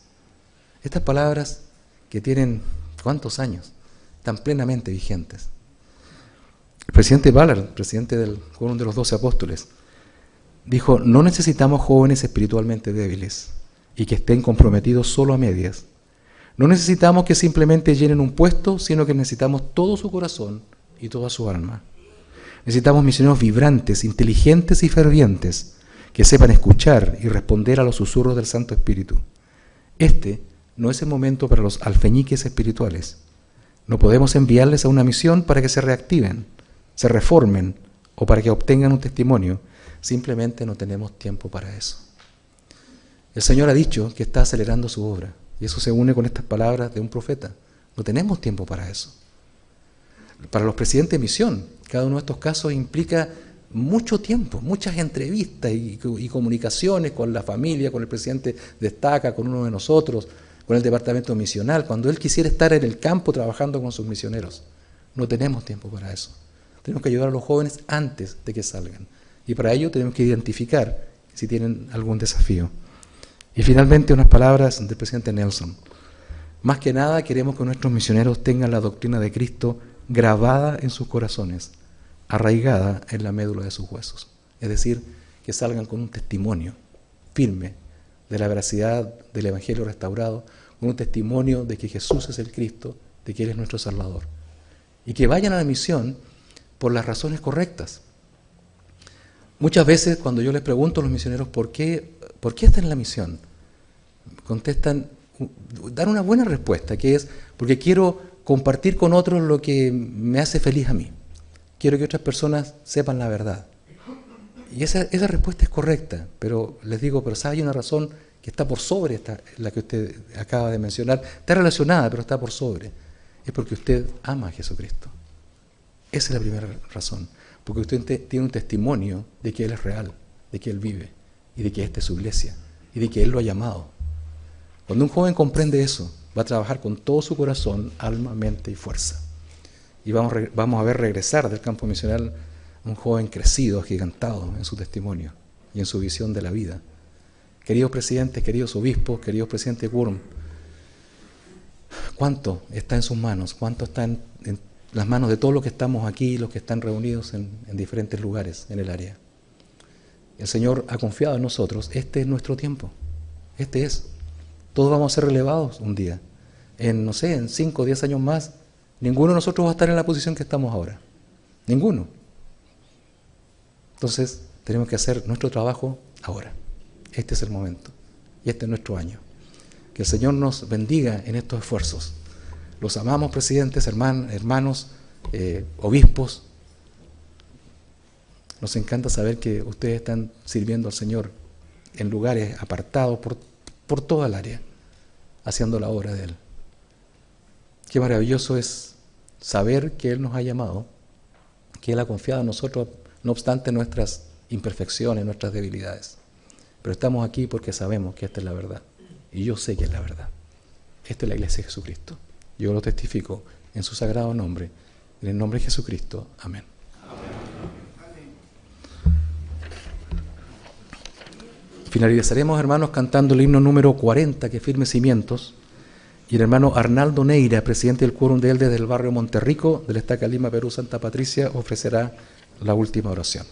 Estas palabras, que tienen ¿cuántos años?, están plenamente vigentes. El presidente Ballard, presidente del Quórum de los 12 Apóstoles, dijo: no necesitamos jóvenes espiritualmente débiles y que estén comprometidos solo a medias. No necesitamos que simplemente llenen un puesto, sino que necesitamos todo su corazón y toda su alma. Necesitamos misioneros vibrantes, inteligentes y fervientes, que sepan escuchar y responder a los susurros del Santo Espíritu. Este no es el momento para los alfeñiques espirituales. No podemos enviarles a una misión para que se reactiven, se reformen o para que obtengan un testimonio. Simplemente no tenemos tiempo para eso. El Señor ha dicho que está acelerando su obra, y eso se une con estas palabras de un profeta. No tenemos tiempo para eso. Para los presidentes de misión, cada uno de estos casos implica mucho tiempo, muchas entrevistas y comunicaciones con la familia, con el presidente de estaca, con uno de nosotros, con el departamento misional, cuando él quisiera estar en el campo trabajando con sus misioneros. No tenemos tiempo para eso. Tenemos que ayudar a los jóvenes antes de que salgan. Y para ello tenemos que identificar si tienen algún desafío. Y finalmente unas palabras del presidente Nelson. Más que nada queremos que nuestros misioneros tengan la doctrina de Cristo grabada en sus corazones, arraigada en la médula de sus huesos. Es decir, que salgan con un testimonio firme de la veracidad del Evangelio restaurado, con un testimonio de que Jesús es el Cristo, de que Él es nuestro Salvador. Y que vayan a la misión por las razones correctas. Muchas veces cuando yo les pregunto a los misioneros ¿por qué están en la misión?, contestan, dan una buena respuesta, que es: porque quiero compartir con otros lo que me hace feliz a mí. Quiero que otras personas sepan la verdad. Y esa respuesta es correcta, pero les digo, pero ¿sabe? Hay una razón que está por sobre la que usted acaba de mencionar. Está relacionada, pero está por sobre. Es porque usted ama a Jesucristo. Esa es la primera razón. Porque usted tiene un testimonio de que Él es real, de que Él vive, y de que esta es su iglesia, y de que Él lo ha llamado. Cuando un joven comprende eso, va a trabajar con todo su corazón, alma, mente y fuerza. Y vamos a ver regresar del campo misional un joven crecido, agigantado en su testimonio y en su visión de la vida. Queridos presidentes, queridos obispos, queridos presidentes de Quórum, ¿cuánto está en sus manos? ¿Cuánto está en las manos de todos los que estamos aquí, los que están reunidos en diferentes lugares en el área? El Señor ha confiado en nosotros. Este es nuestro tiempo. Este es. Todos vamos a ser relevados un día. En 5 o 10 años más, ninguno de nosotros va a estar en la posición que estamos ahora. Ninguno. Entonces, tenemos que hacer nuestro trabajo ahora. Este es el momento. Y este es nuestro año. Que el Señor nos bendiga en estos esfuerzos. Los amamos, presidentes, hermanos, obispos. Nos encanta saber que ustedes están sirviendo al Señor en lugares apartados por toda el área, haciendo la obra de Él. Qué maravilloso es saber que Él nos ha llamado, que Él ha confiado en nosotros, no obstante nuestras imperfecciones, nuestras debilidades. Pero estamos aquí porque sabemos que esta es la verdad. Y yo sé que es la verdad. Esta es la iglesia de Jesucristo. Yo lo testifico en su sagrado nombre, en el nombre de Jesucristo. Amén. Finalizaremos, hermanos, cantando el himno número 40, que firme cimientos. Y el hermano Arnaldo Neira, presidente del Quórum de Elders del barrio Monterrico, del Estaca Lima, Perú, Santa Patricia, ofrecerá la última oración.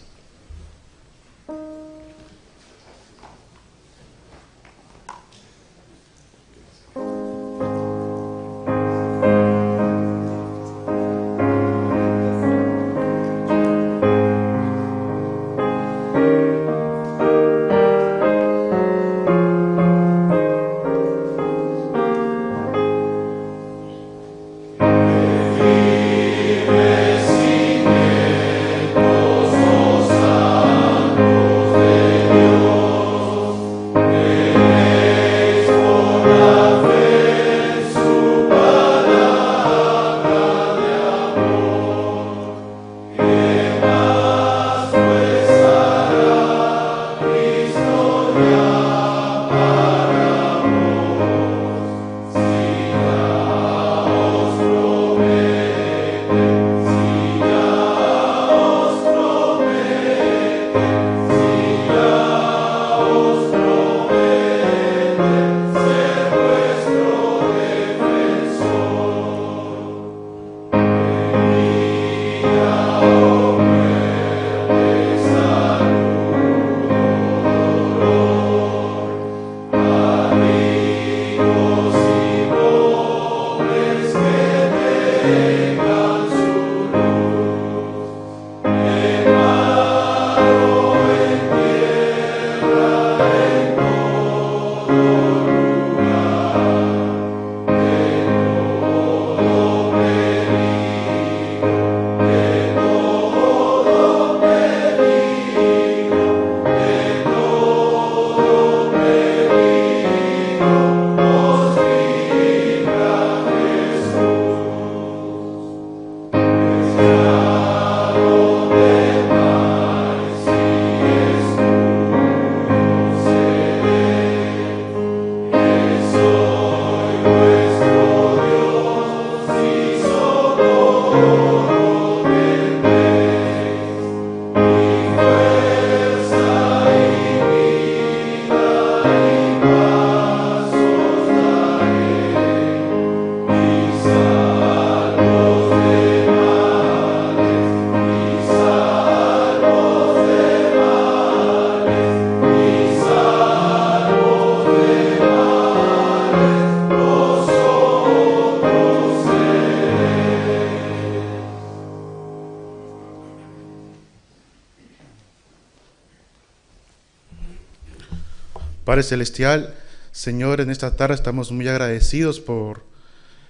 Padre Celestial, Señor, en esta tarde estamos muy agradecidos por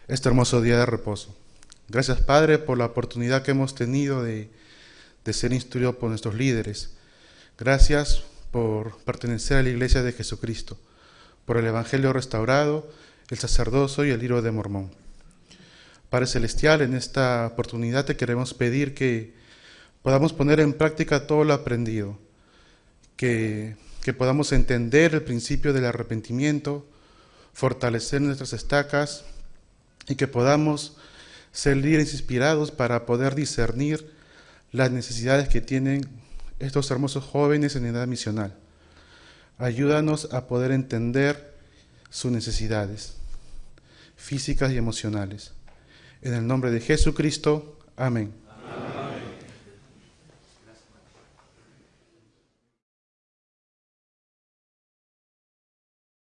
este hermoso día de reposo. Gracias, Padre, por la oportunidad que hemos tenido de ser instruidos por nuestros líderes. Gracias por pertenecer a la Iglesia de Jesucristo, por el Evangelio restaurado, el sacerdocio y el libro de Mormón. Padre Celestial, en esta oportunidad te queremos pedir que podamos poner en práctica todo lo aprendido, que podamos entender el principio del arrepentimiento, fortalecer nuestras estacas y que podamos ser líderes inspirados para poder discernir las necesidades que tienen estos hermosos jóvenes en edad misional. Ayúdanos a poder entender sus necesidades físicas y emocionales. En el nombre de Jesucristo, amén.